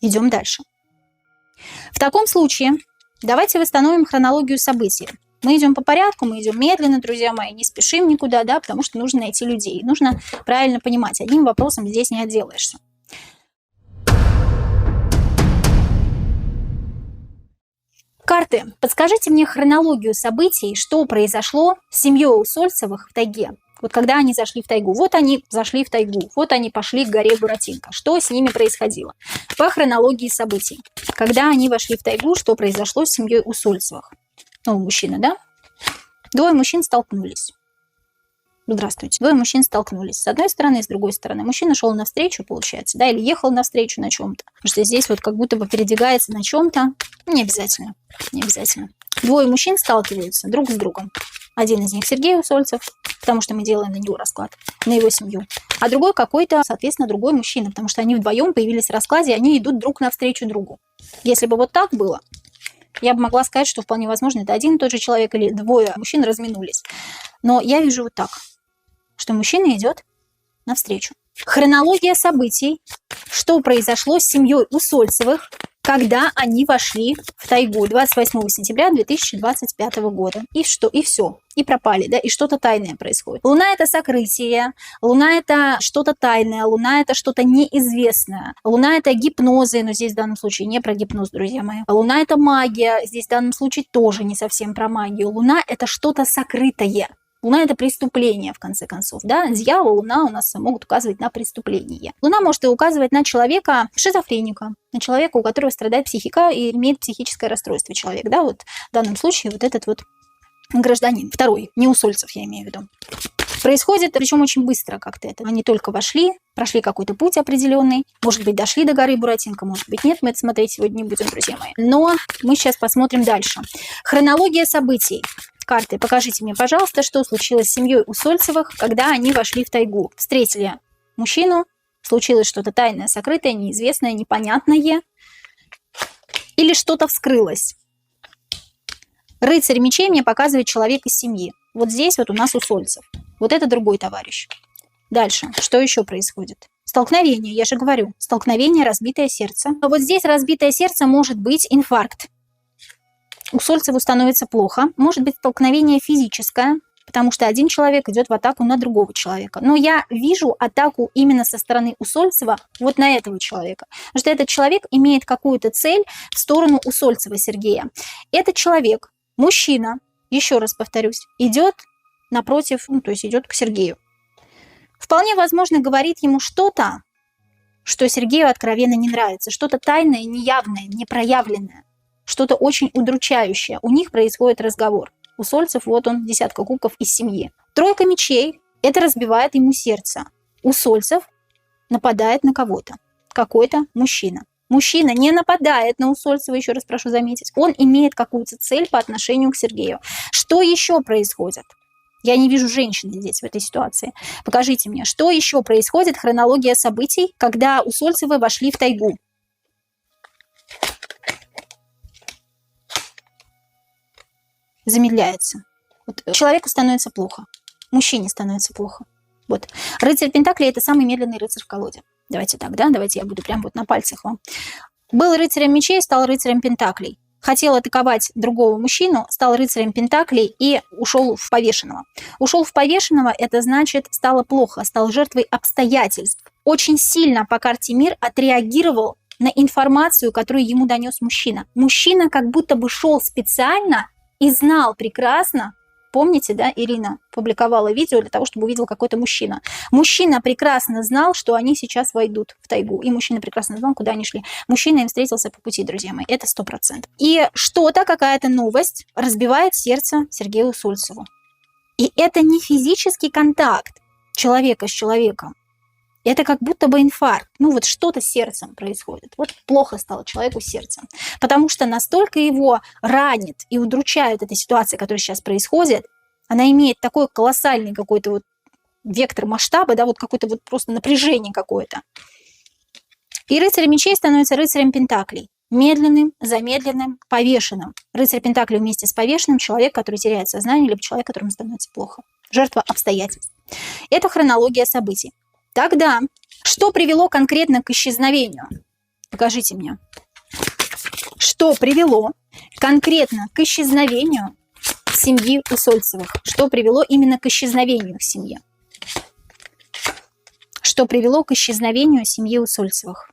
Speaker 1: Идем дальше. В таком случае давайте восстановим хронологию событий. Мы идем по порядку, мы идем медленно, друзья мои, не спешим никуда, да, потому что нужно найти людей. Нужно правильно понимать, одним вопросом здесь не отделаешься. Карты, подскажите мне хронологию событий, что произошло с семьей Усольцевых в тайге. Вот когда они зашли в тайгу. Вот они зашли в тайгу, вот они пошли к горе Буратинка. Что с ними происходило? По хронологии событий. Когда они вошли в тайгу, что произошло с семьей Усольцевых? Ну, мужчина, да? Двое мужчин столкнулись. Здравствуйте. Двое мужчин столкнулись. С одной стороны и с другой стороны. Мужчина шел навстречу, получается, да, или ехал навстречу на чем-то. Потому что здесь вот как будто бы передвигается на чем-то. Не обязательно. Не обязательно. Двое мужчин сталкиваются друг с другом. Один из них Сергей Усольцев, потому что мы делаем на него расклад, на его семью. А другой какой-то, соответственно, другой мужчина, потому что они вдвоем появились в раскладе, и они идут друг навстречу другу. Если бы вот так было, я бы могла сказать, что вполне возможно, это один и тот же человек или двое мужчин разминулись. Но я вижу вот так, что мужчина идет навстречу. Хронология событий, что произошло с семьей Усольцевых, когда они вошли в тайгу 28 сентября 2025 года. И что? И все. И пропали, да? И что-то тайное происходит. Луна – это сокрытие, Луна – это что-то тайное, Луна – это что-то неизвестное. Луна – это гипнозы, но здесь в данном случае не про гипноз, друзья мои. Луна – это магия, здесь в данном случае тоже не совсем про магию. Луна – это что-то сокрытое. Луна – это преступление, в конце концов. Да? Дьявол, Луна у нас могут указывать на преступление. Луна может и указывать на человека шизофреника, на человека, у которого страдает психика и имеет психическое расстройство человек. Да? Вот в данном случае вот этот вот гражданин, второй, не Усольцев я имею в виду. Происходит, причем очень быстро как-то это. Они только вошли, прошли какой-то путь определенный. Может быть, дошли до горы Буратинка, может быть, нет. Мы это смотреть сегодня не будем, друзья мои. Но мы сейчас посмотрим дальше. Хронология событий. Карты, покажите мне, пожалуйста, что случилось с семьей Усольцевых, когда они вошли в тайгу. Встретили мужчину, случилось что-то тайное, сокрытое, неизвестное, непонятное. Или что-то вскрылось. Рыцарь мечей мне показывает человек из семьи. Вот здесь вот у нас Усольцев. Вот это другой товарищ. Дальше. Что еще происходит? Столкновение, я же говорю. Столкновение, разбитое сердце. А вот здесь разбитое сердце может быть инфаркт. Усольцеву становится плохо. Может быть столкновение физическое, потому что один человек идет в атаку на другого человека. Но я вижу атаку именно со стороны Усольцева вот на этого человека. Потому что этот человек имеет какую-то цель в сторону Усольцева Сергея. Этот человек, мужчина, еще раз повторюсь, идет напротив, ну, то есть идет к Сергею. Вполне возможно, говорит ему что-то, что Сергею откровенно не нравится, что-то тайное, неявное, непроявленное, что-то очень удручающее. У них происходит разговор. Усольцев, вот он, десятка кубков из семьи. Тройка мечей, это разбивает ему сердце. Усольцев нападает на кого-то, какой-то мужчина. Мужчина не нападает на Усольцева, еще раз прошу заметить. Он имеет какую-то цель по отношению к Сергею. Что еще происходит? Я не вижу женщины здесь в этой ситуации. Покажите мне, что еще происходит, хронология событий, когда Усольцевы вошли в тайгу. Замедляется. Вот человеку становится плохо. Мужчине становится плохо. Вот. Рыцарь Пентаклей – это самый медленный рыцарь в колоде. Давайте так, да? Давайте я буду прям вот на пальцах вам. Был рыцарем мечей, стал рыцарем Пентаклей. Хотел атаковать другого мужчину, стал рыцарем Пентаклей и ушел в повешенного. Ушел в повешенного – это значит, стало плохо, стал жертвой обстоятельств. Очень сильно по карте мир отреагировал на информацию, которую ему донес мужчина. Мужчина как будто бы шел специально и знал прекрасно, помните, да, Ирина публиковала видео для того, чтобы увидел какой-то мужчина. Мужчина прекрасно знал, что они сейчас войдут в тайгу. И мужчина прекрасно знал, куда они шли. Мужчина им встретился по пути, друзья мои. Это 100%. И что-то, какая-то новость разбивает сердце Сергею Усольцеву. И это не физический контакт человека с человеком. Это как будто бы инфаркт. Ну вот что-то с сердцем происходит. Вот плохо стало человеку с сердцем. Потому что настолько его ранит и удручает эта ситуация, которая сейчас происходит, она имеет такой колоссальный какой-то вот вектор масштаба, да, вот какое-то вот просто напряжение какое-то. И рыцарь мечей становится рыцарем Пентаклей. Медленным, замедленным, повешенным. Рыцарь Пентаклей вместе с повешенным — человек, который теряет сознание, либо человек, которому становится плохо. жертва обстоятельств. Это хронология событий. Тогда, что привело конкретно к исчезновению? Покажите мне. Что привело конкретно к исчезновению семьи Усольцевых? Что привело именно к исчезновению их семьи? Что привело к исчезновению семьи Усольцевых?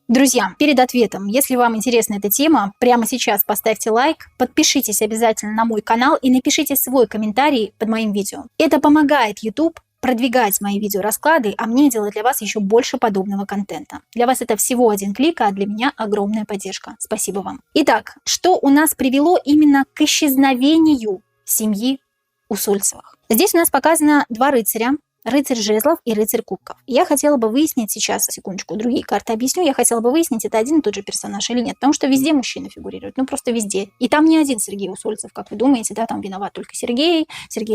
Speaker 1: Друзья, перед ответом, если вам интересна эта тема, прямо сейчас поставьте лайк, подпишитесь обязательно на мой канал и напишите свой комментарий под моим видео. Это помогает YouTube продвигать мои видеорасклады, а мне делать для вас еще больше подобного контента. Для вас это всего один клик, а для меня огромная поддержка. Спасибо вам. Итак, что у нас привело именно к исчезновению семьи Усольцевых? Здесь у нас показано два рыцаря. Рыцарь жезлов и рыцарь кубков. Я хотела бы выяснить сейчас, секундочку, другие карты объясню, я хотела бы выяснить, это один и тот же персонаж или нет, потому что везде мужчина фигурирует, ну просто везде. И там не один Сергей Усольцев, как вы думаете, да, там виноват только Сергей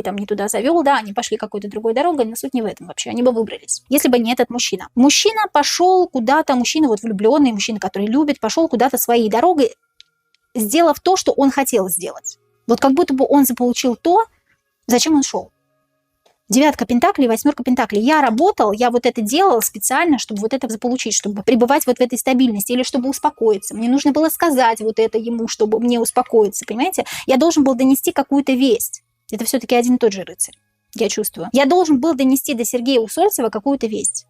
Speaker 1: там не туда завел, да, они пошли какой-то другой дорогой, но суть не в этом вообще, они бы выбрались, если бы не этот мужчина. Мужчина пошел куда-то, мужчина вот влюбленный, мужчина, который любит, пошел куда-то своей дорогой, сделав то, что он хотел сделать. Вот как будто бы он заполучил то, зачем он шел. Девятка пентаклей, восьмерка пентаклей. Я работал, я вот это делал специально, чтобы вот это заполучить, чтобы пребывать вот в этой стабильности или чтобы успокоиться. Мне нужно было сказать вот это ему, чтобы мне успокоиться, понимаете? Я должен был донести какую-то весть. Это все-таки один и тот же рыцарь, я чувствую. Я должен был донести до Сергея Усольцева какую-то весть.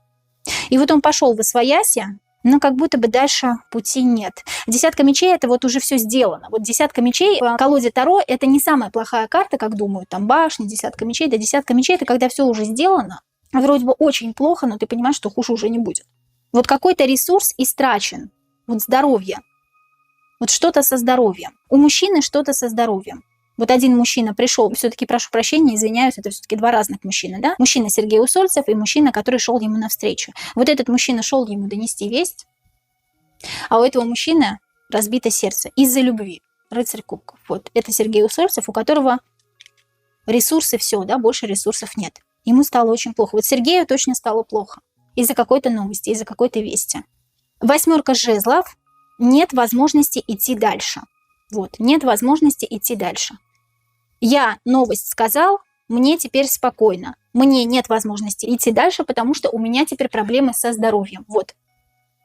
Speaker 1: И вот он пошел в освояси, но как будто бы дальше пути нет. Десятка мечей – это вот уже все сделано. Вот десятка мечей в колоде Таро – это не самая плохая карта, как думают, там башня, десятка мечей. Да, десятка мечей – это когда все уже сделано, вроде бы очень плохо, но ты понимаешь, что хуже уже не будет. Вот какой-то ресурс истрачен, вот здоровье, вот что-то со здоровьем. У мужчины что-то со здоровьем. Вот один мужчина пришел, все-таки прошу прощения, извиняюсь, это все-таки два разных мужчины, да? Мужчина Сергей Усольцев и мужчина, который шел ему навстречу. Вот этот мужчина шел ему донести весть, а у этого мужчины разбито сердце из-за любви. Рыцарь кубков. Вот это Сергей Усольцев, у которого ресурсы все, да, больше ресурсов нет. Ему стало очень плохо. Вот Сергею точно стало плохо из-за какой-то новости, из-за какой-то вести. Восьмерка жезлов, нет возможности идти дальше. Вот, нет возможности идти дальше. Я новость сказал, мне теперь спокойно. Мне нет возможности идти дальше, потому что у меня теперь проблемы со здоровьем. Вот,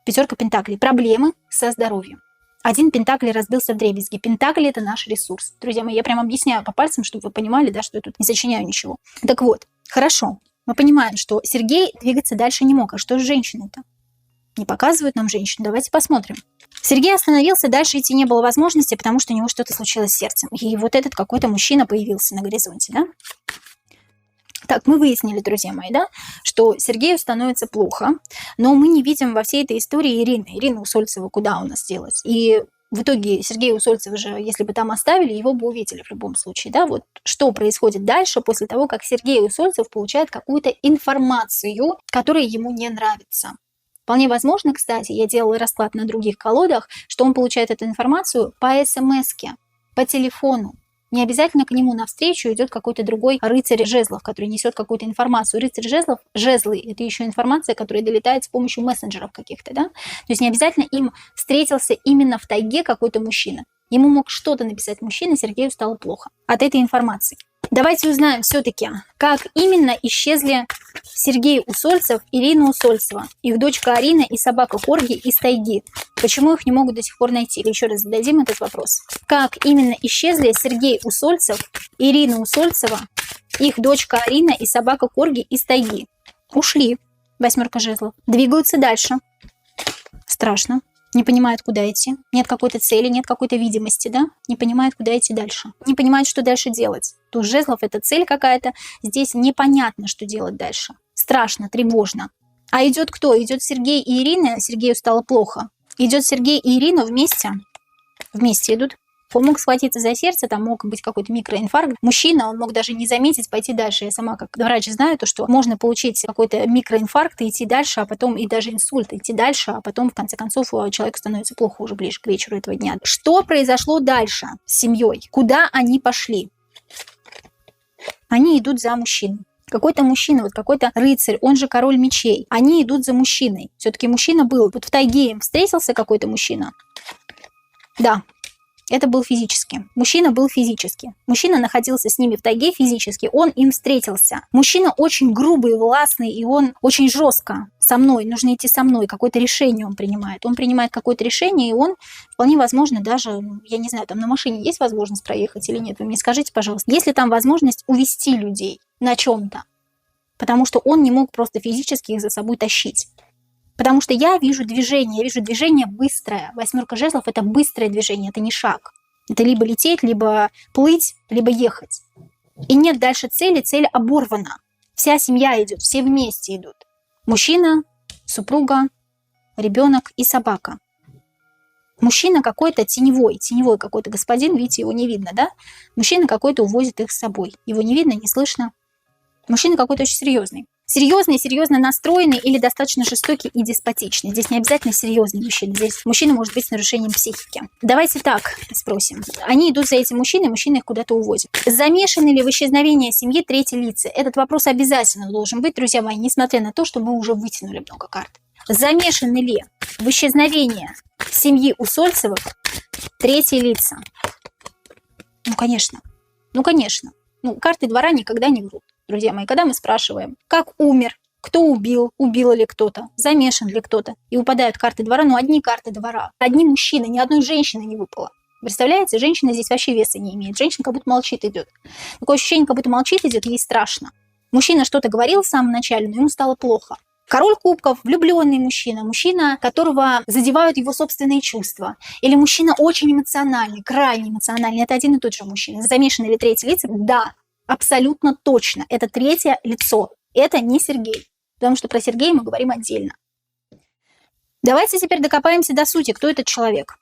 Speaker 1: пятерка пентаклей. Проблемы со здоровьем. Один пентакль разбился вдребезги. Пентакль – это наш ресурс. Друзья мои, я прям объясняю по пальцам, чтобы вы понимали, да, что я тут не сочиняю ничего. Так вот, хорошо. Мы понимаем, что Сергей двигаться дальше не мог. А что с женщиной-то? Не показывают нам женщину. Давайте посмотрим. Сергей остановился, дальше идти не было возможности, потому что у него что-то случилось с сердцем. И вот этот какой-то мужчина появился на горизонте, да? Так, мы выяснили, друзья мои, да, что Сергею становится плохо, но мы не видим во всей этой истории Ирины Усольцева, куда у нас делась. И в итоге Сергея Усольцева же, если бы там оставили, его бы увидели в любом случае, да, вот что происходит дальше после того, как Сергей Усольцев получает какую-то информацию, которая ему не нравится. Вполне возможно, кстати, я делала расклад на других колодах, что он получает эту информацию по смс-ке, по телефону. Не обязательно к нему навстречу идет какой-то другой рыцарь жезлов, который несет какую-то информацию. Рыцарь жезлов, жезлы – это еще информация, которая долетает с помощью мессенджеров каких-то, да? То есть не обязательно им встретился именно в тайге какой-то мужчина. Ему мог что-то написать мужчина, Сергею стало плохо от этой информации. Давайте узнаем все-таки, как именно исчезли Сергей Усольцев, Ирина Усольцева, их дочка Арина и собака Корги из тайги. Почему их не могут до сих пор найти? Еще раз зададим этот вопрос. Как именно исчезли Сергей Усольцев, Ирина Усольцева, их дочка Арина и собака Корги из тайги? Ушли. Восьмерка жезлов. Двигаются дальше. Страшно. Не понимают, куда идти. Нет какой-то цели, нет какой-то видимости, да? Не понимают, куда идти дальше. Не понимают, что дальше делать. Туз жезлов – это цель какая-то. Здесь непонятно, что делать дальше. Страшно, тревожно. А идет кто? Идет Сергей и Ирина. Сергею стало плохо. Идет Сергей и Ирина вместе. Вместе идут. Он мог схватиться за сердце, там мог быть какой-то микроинфаркт. Мужчина, он мог даже не заметить, пойти дальше. Я сама как врач знаю, то, что можно получить какой-то микроинфаркт и идти дальше, а потом и даже инсульт, идти дальше, а потом в конце концов человеку становится плохо уже ближе к вечеру этого дня. Что произошло дальше с семьей? Куда они пошли? Они идут за мужчиной. Какой-то мужчина, вот какой-то рыцарь, он же король мечей. Они идут за мужчиной. Все-таки мужчина был. Вот в тайге им встретился какой-то мужчина. Да, это был физически. Мужчина был физически. Мужчина находился с ними в тайге физически. Он им встретился. Мужчина очень грубый, властный, и он очень жестко со мной. Нужно идти со мной. Какое-то решение он принимает. Он принимает какое-то решение, и он вполне возможно даже, я не знаю, там на машине есть возможность проехать или нет. Вы мне скажите, пожалуйста, есть ли там возможность увести людей на чем-то? Потому что он не мог просто физически их за собой тащить. Потому что я вижу движение быстрое. Восьмерка жезлов – это быстрое движение, это не шаг. Это либо лететь, либо плыть, либо ехать. И нет дальше цели, цель оборвана. Вся семья идет, все вместе идут. Мужчина, супруга, ребенок и собака. Мужчина какой-то теневой какой-то господин, видите, его не видно, да? Мужчина какой-то увозит их с собой. Его не видно, не слышно. Мужчина какой-то очень серьезный. Серьезно настроенный или достаточно жестокий и деспотичный. Здесь не обязательно серьезный мужчина. Здесь мужчина может быть с нарушением психики. Давайте так спросим. Они идут за этим мужчиной, мужчина их куда-то увозит. Замешаны ли в исчезновении семьи третьи лица? Этот вопрос обязательно должен быть, друзья мои, несмотря на то, что мы уже вытянули много карт. Замешаны ли в исчезновении семьи Усольцевых третьи лица? Ну, конечно. Карты двора никогда не врут. Друзья мои, когда мы спрашиваем, как умер, кто убил ли кто-то, замешан ли кто-то, и упадают карты двора, одни карты двора, одни мужчины, ни одной женщины не выпало. Представляете, женщина здесь вообще веса не имеет, женщина как будто молчит идет. Такое ощущение, как будто молчит идет, ей страшно. Мужчина что-то говорил в самом начале, но ему стало плохо. Король кубков, влюбленный мужчина, которого задевают его собственные чувства. Или мужчина очень эмоциональный, крайне эмоциональный. Это один и тот же мужчина. Замешаны ли третьи лица? Да. Абсолютно точно. Это третье лицо. Это не Сергей. Потому что про Сергея мы говорим отдельно. Давайте теперь докопаемся до сути. Кто этот человек?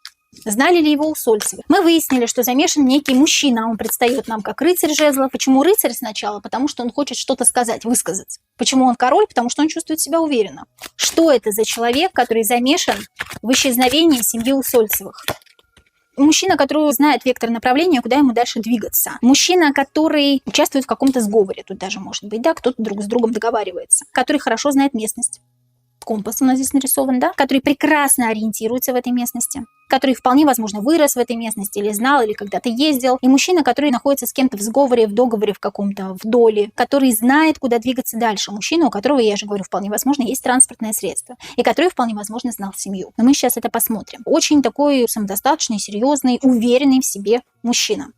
Speaker 1: Знали ли его Усольцевы? Мы выяснили, что замешан некий мужчина. Он предстает нам как рыцарь жезлов. Почему рыцарь сначала? Потому что он хочет что-то сказать, высказать. Почему он король? Потому что он чувствует себя уверенно. Что это за человек, который замешан в исчезновении семьи Усольцевых? Мужчина, который знает вектор направления, куда ему дальше двигаться. Мужчина, который участвует в каком-то сговоре, тут даже может быть, да, кто-то друг с другом договаривается. Который хорошо знает местность. Компас у нас здесь нарисован, да, который прекрасно ориентируется в этой местности, который вполне возможно вырос в этой местности, или знал, или когда-то ездил. И мужчина, который находится с кем-то в сговоре, в договоре в каком-то, в доле, который знает, куда двигаться дальше. Мужчина, у которого, я же говорю, вполне возможно, есть транспортное средство, и который вполне возможно знал семью. Но мы сейчас это посмотрим. Очень такой самодостаточный, серьезный, уверенный в себе мужчина.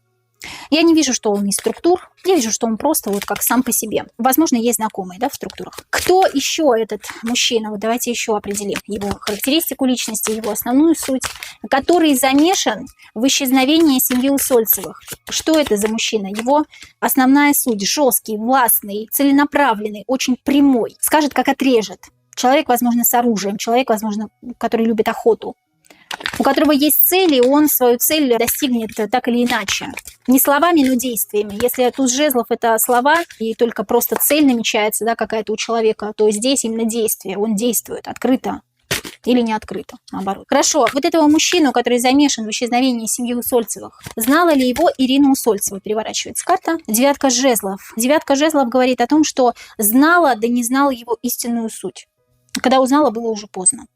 Speaker 1: Я не вижу, что он из структур, я вижу, что он просто вот как сам по себе. Возможно, есть знакомые, да, в структурах. Кто еще этот мужчина? Вот давайте еще определим его характеристику личности, его основную суть, который замешан в исчезновении семьи Усольцевых. Что это за мужчина? Его основная суть: жесткий, властный, целенаправленный, очень прямой. Скажет, как отрежет. Человек, возможно, с оружием, человек, возможно, который любит охоту, у которого есть цели, и он свою цель достигнет так или иначе. Не словами, но действиями. Если туз жезлов – это слова, и только просто цель намечается, да, какая-то у человека, то здесь именно действие. Он действует открыто или не открыто, наоборот. Хорошо, вот этого мужчину, который замешан в исчезновении семьи Усольцевых, знала ли его Ирина Усольцева? Переворачивается карта. Девятка жезлов. Девятка жезлов говорит о том, что знала, да не знала его истинную суть. Когда узнала, было уже поздно.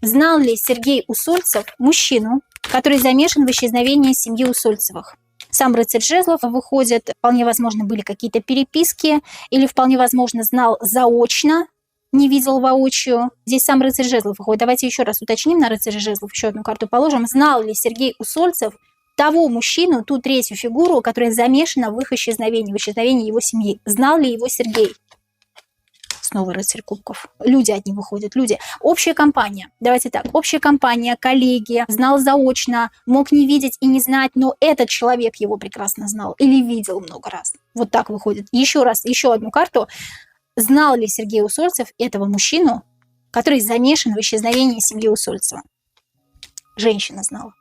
Speaker 1: Знал ли Сергей Усольцев мужчину, который замешан в исчезновении семьи Усольцевых? Сам рыцарь жезлов выходит, вполне возможно, были какие-то переписки, или вполне возможно знал заочно, не видел воочию. Здесь сам рыцарь жезлов выходит. Давайте еще раз уточним на рыцаря жезлов, еще одну карту положим. Знал ли Сергей Усольцев того мужчину, ту третью фигуру, которая замешана в их исчезновении, в исчезновении его семьи? Знал ли его Сергей? Снова рыцарь кубков. Люди одни выходят, люди. Общая компания. Давайте так. Общая компания, коллеги, знал заочно, мог не видеть и не знать, но этот человек его прекрасно знал или видел много раз. Вот так выходит. Еще раз, еще одну карту. Знал ли Сергей Усольцев этого мужчину, который замешан в исчезновении семьи Усольцева? Женщина знала.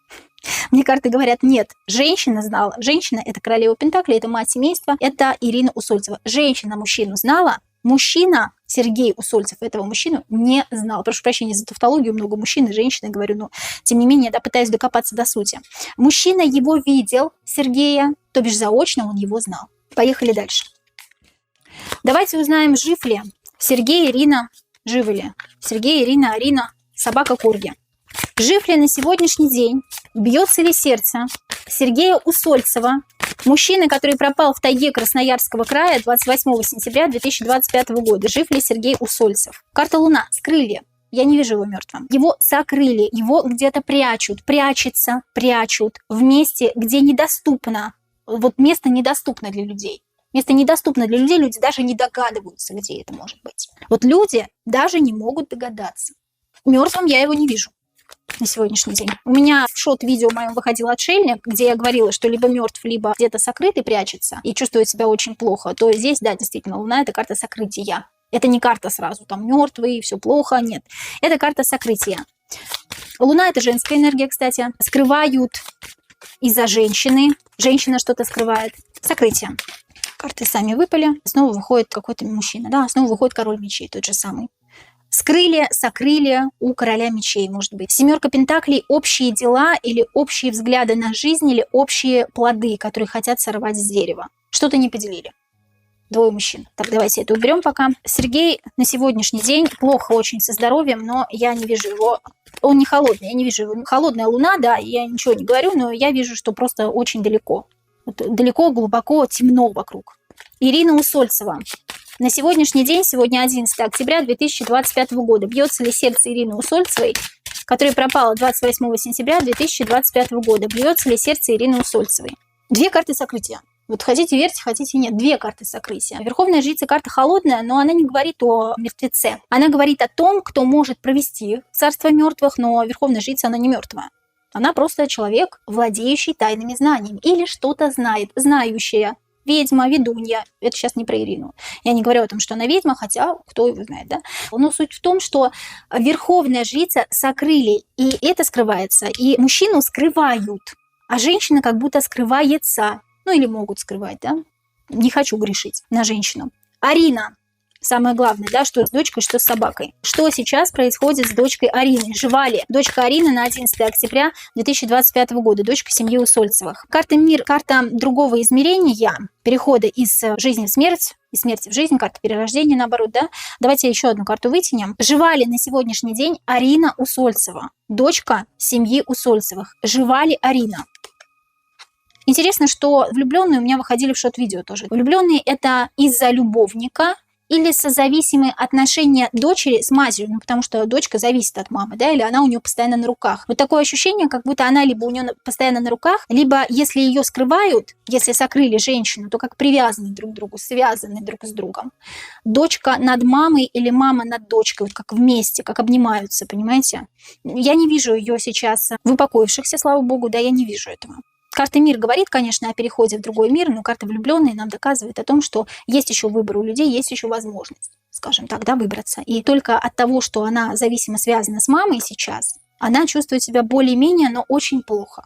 Speaker 1: Мне карты говорят, нет, женщина знала. Женщина – это королева Пентаклей, это мать семейства, это Ирина Усольцева. Женщина мужчину знала, мужчина, Сергей Усольцев, этого мужчину не знал. Прошу прощения за тавтологию, много мужчин и женщин, говорю, но тем не менее, да, пытаюсь докопаться до сути. Мужчина его видел, Сергея, то бишь заочно он его знал. Поехали дальше. Давайте узнаем, жив ли Сергей, Ирина, живы ли Сергей, Ирина, Арина, собака Корги. Жив ли на сегодняшний день Бьется ли сердце Сергея Усольцева, мужчины, который пропал в тайге Красноярского края 28 сентября 2025 года? Жив ли Сергей Усольцев? Карта Луна. Скрыли. Я не вижу его мертвым. Его сокрыли, его где-то прячут, прячут в месте, где недоступно. Вот место недоступно для людей. Место недоступно для людей, люди даже не догадываются, где это может быть. Вот люди даже не могут догадаться. Мертвым я его не вижу на сегодняшний день. У меня в шот-видео моем выходил отшельник, где я говорила, что либо мертв, либо где-то сокрытый прячется и чувствует себя очень плохо. То здесь, да, действительно, Луна – это карта сокрытия. Это не карта сразу, там мертвый, все плохо, нет. Это карта сокрытия. Луна – это женская энергия, кстати. Скрывают из-за женщины. Женщина что-то скрывает. Сокрытие. Карты сами выпали. Снова выходит какой-то мужчина. Да, снова выходит король мечей, тот же самый. Скрыли, сокрыли у короля мечей, может быть. Семерка пентаклей – общие дела или общие взгляды на жизнь, или общие плоды, которые хотят сорвать с дерева. Что-то не поделили. Двое мужчин. Так, давайте это уберем пока. Сергей на сегодняшний день плохо очень со здоровьем, но я не вижу его. Он не холодный, я не вижу его. Холодная луна, да, я ничего не говорю, но я вижу, что просто очень далеко. Вот далеко, глубоко, темно вокруг. Ирина Усольцева. На сегодняшний день, сегодня 11 октября 2025 года, бьется ли сердце Ирины Усольцевой, которая пропала 28 сентября 2025 года, бьется ли сердце Ирины Усольцевой? Две карты сокрытия. Вот хотите верьте, хотите нет. Две карты сокрытия. Верховная жрица карта холодная, но она не говорит о мертвеце. Она говорит о том, кто может провести царство мертвых, но верховная жрица, она не мертвая. Она просто человек, владеющий тайными знаниями. Или что-то знает, знающая. Ведьма, ведунья. Это сейчас не про Ирину. Я не говорю о том, что она ведьма, хотя кто его знает, да? Но суть в том, что верховная жрица сокрыли, и это скрывается. И мужчину скрывают, а женщина как будто скрывается. Ну или могут скрывать, да? Не хочу грешить на женщину. Арина. Самое главное, да, что с дочкой, что с собакой. Что сейчас происходит с дочкой Арины? Жива ли? Дочка Арины на 11 октября 2025 года. Дочка семьи Усольцевых. Карта мир, карта другого измерения, перехода из жизни в смерть, из смерти в жизнь, карта перерождения, наоборот, да? Давайте еще одну карту вытянем. Жива ли на сегодняшний день Арина Усольцева? Дочка семьи Усольцевых. Жива ли Арина? Интересно, что влюбленные у меня выходили в шот-видео тоже. Влюбленные – это из-за любовника или созависимые отношения дочери с матерью, ну, потому что дочка зависит от мамы, да, или она у нее постоянно на руках. Вот такое ощущение, как будто она либо у нее постоянно на руках, либо если ее скрывают, если сокрыли женщину, то как привязаны друг к другу, связаны друг с другом. Дочка над мамой или мама над дочкой, вот как вместе, как обнимаются, понимаете? Я не вижу ее сейчас в упокоившихся, слава богу, да, я не вижу этого. Карта мир говорит, конечно, о переходе в другой мир, но карта влюбленные нам доказывает о том, что есть еще выбор у людей, есть еще возможность, скажем так, да, выбраться. И только от того, что она зависимо связана с мамой сейчас, она чувствует себя более-менее, но очень плохо.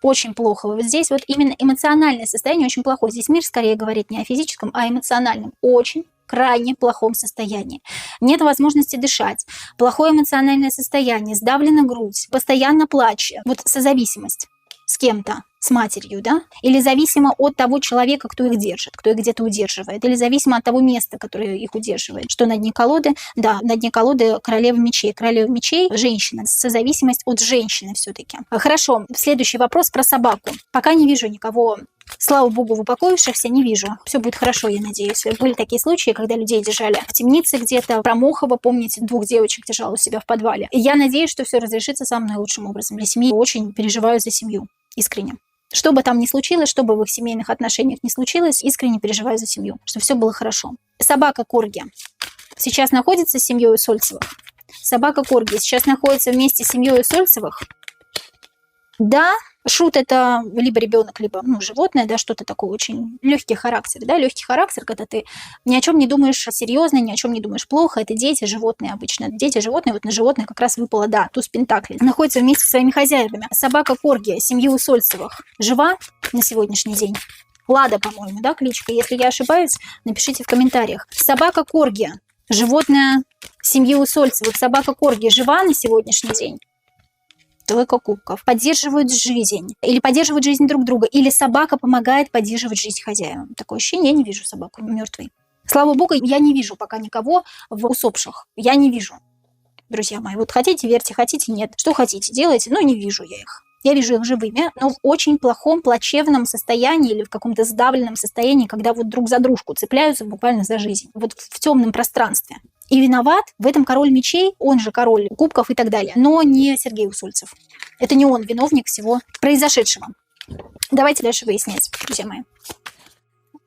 Speaker 1: Очень плохо. Вот здесь вот именно эмоциональное состояние очень плохое. Здесь мир скорее говорит не о физическом, а о эмоциональном. Очень крайне плохом состоянии. Нет возможности дышать. Плохое эмоциональное состояние, сдавлена грудь, постоянно плач. Вот созависимость с кем-то, с матерью, да? Или зависимо от того человека, кто их держит, кто их где-то удерживает, или зависимо от того места, которое их удерживает. Что на дне колоды? Да, на дне колоды королева мечей. Королева мечей – женщина, созависимость от женщины все-таки. Хорошо, следующий вопрос про собаку. Пока не вижу никого, слава богу, в упокоившихся, не вижу. Все будет хорошо, я надеюсь. Были такие случаи, когда людей держали в темнице где-то. Про Мохова, помните, 2 девочек держала у себя в подвале. И я надеюсь, что все разрешится самым наилучшим образом. Для семьи очень переживаю за семью, искренне. Что бы там ни случилось, что бы в их семейных отношениях ни случилось, искренне переживаю за семью, чтобы все было хорошо. Собака Корги сейчас находится с семьей Усольцевых. Собака Корги сейчас находится вместе с семьей Усольцевых. Да, шут это либо ребенок, либо животное, да, что-то такое очень легкий характер, да, легкий характер, когда ты ни о чем не думаешь серьезно, ни о чем не думаешь плохо, это дети, животные обычно. Дети, животные, вот на животное как раз выпало, да, туз пентаклей. Находится вместе со своими хозяевами. Собака Корги, семьи Усольцевых, жива на сегодняшний день? Лада, по-моему, да, кличка. Если я ошибаюсь, напишите в комментариях. Собака Корги, животное семьи Усольцевых, собака Корги жива на сегодняшний день? Тройка кубков. Поддерживают жизнь. Или поддерживают жизнь друг друга. Или собака помогает поддерживать жизнь хозяевам. Такое ощущение, я не вижу собаку мертвой. Слава богу, я не вижу пока никого в усопших. Я не вижу, друзья мои. Вот хотите, верьте, хотите, нет. Что хотите, делайте, но не вижу я их. Я вижу их живыми, но в очень плохом, плачевном состоянии или в каком-то сдавленном состоянии, когда вот друг за дружку цепляются буквально за жизнь. Вот в темном пространстве. И виноват в этом король мечей, он же король кубков и так далее, но не Сергей Усольцев. Это не он виновник всего произошедшего. Давайте дальше выяснять, друзья мои.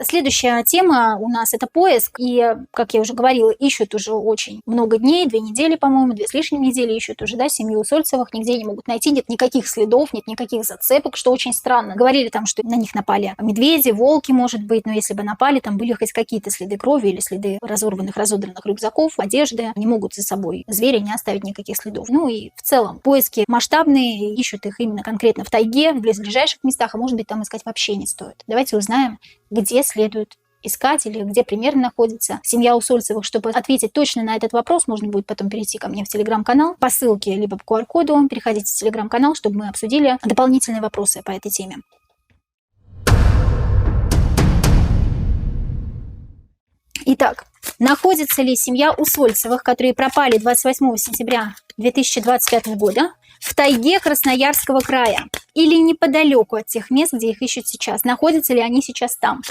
Speaker 1: Следующая тема у нас это поиск. И, как я уже говорила, ищут уже очень много дней, 2 недели, по-моему, 2 с лишним недели ищут уже, да, семью Усольцевых. Нигде не могут найти, нет никаких следов, нет никаких зацепок, что очень странно. Говорили там, что на них напали медведи, волки, может быть, но если бы напали, там были хоть какие-то следы крови или следы разорванных, разодранных рюкзаков, одежды. Не могут за собой звери не оставить никаких следов. Ну и в целом поиски масштабные, ищут их именно конкретно в тайге, в близлежащих местах, а может быть, там искать вообще не стоит. Давайте узнаем, где следует искать или где примерно находится семья Усольцевых. Чтобы ответить точно на этот вопрос, можно будет потом перейти ко мне в телеграм-канал по ссылке, либо по QR-коду. Переходите в телеграм-канал, чтобы мы обсудили дополнительные вопросы по этой теме. Итак, находится ли семья Усольцевых, которые пропали 28 сентября 2025 года, в тайге Красноярского края или неподалеку от тех мест, где их ищут сейчас? Находятся ли они сейчас там?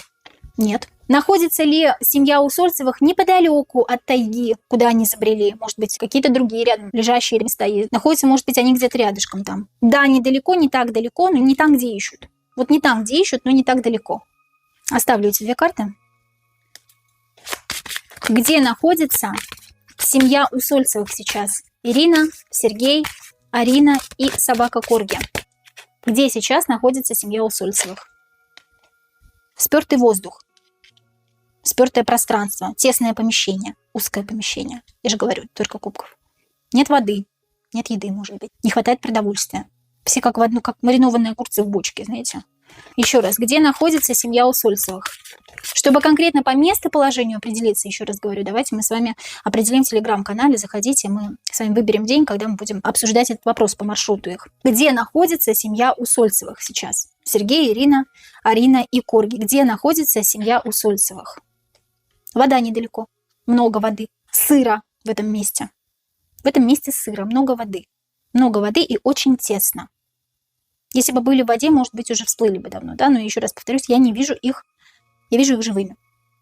Speaker 1: Нет. Находится ли семья Усольцевых неподалеку от тайги, куда они забрели? Может быть, какие-то другие рядом лежащие места есть? Находятся, может быть, они где-то рядышком там. Да, недалеко, не так далеко, но не там, где ищут. Вот не там, где ищут, но не так далеко. Оставлю эти 2 карты. Где находится семья Усольцевых сейчас? Ирина, Сергей, Арина и собака Корги. Где сейчас находится семья Усольцевых? Спёртый воздух, спёртое пространство, тесное помещение, узкое помещение. Я же говорю, только кубков. Нет воды, нет еды, может быть. Не хватает продовольствия. Все как в одну, как маринованные огурцы в бочке, знаете. Еще раз, где находится семья Усольцевых? Чтобы конкретно по местоположению определиться, еще раз говорю, давайте мы с вами определим в телеграм-канале, заходите, мы с вами выберем день, когда мы будем обсуждать этот вопрос по маршруту их. Где находится семья Усольцевых сейчас? Сергей, Ирина, Арина и Корги. Где находится семья Усольцевых? Вода недалеко, много воды, сыро в этом месте. В этом месте сыро, много воды. Много воды и очень тесно. Если бы были в воде, может быть, уже всплыли бы давно, да? Но еще раз повторюсь, я не вижу их, я вижу их живыми.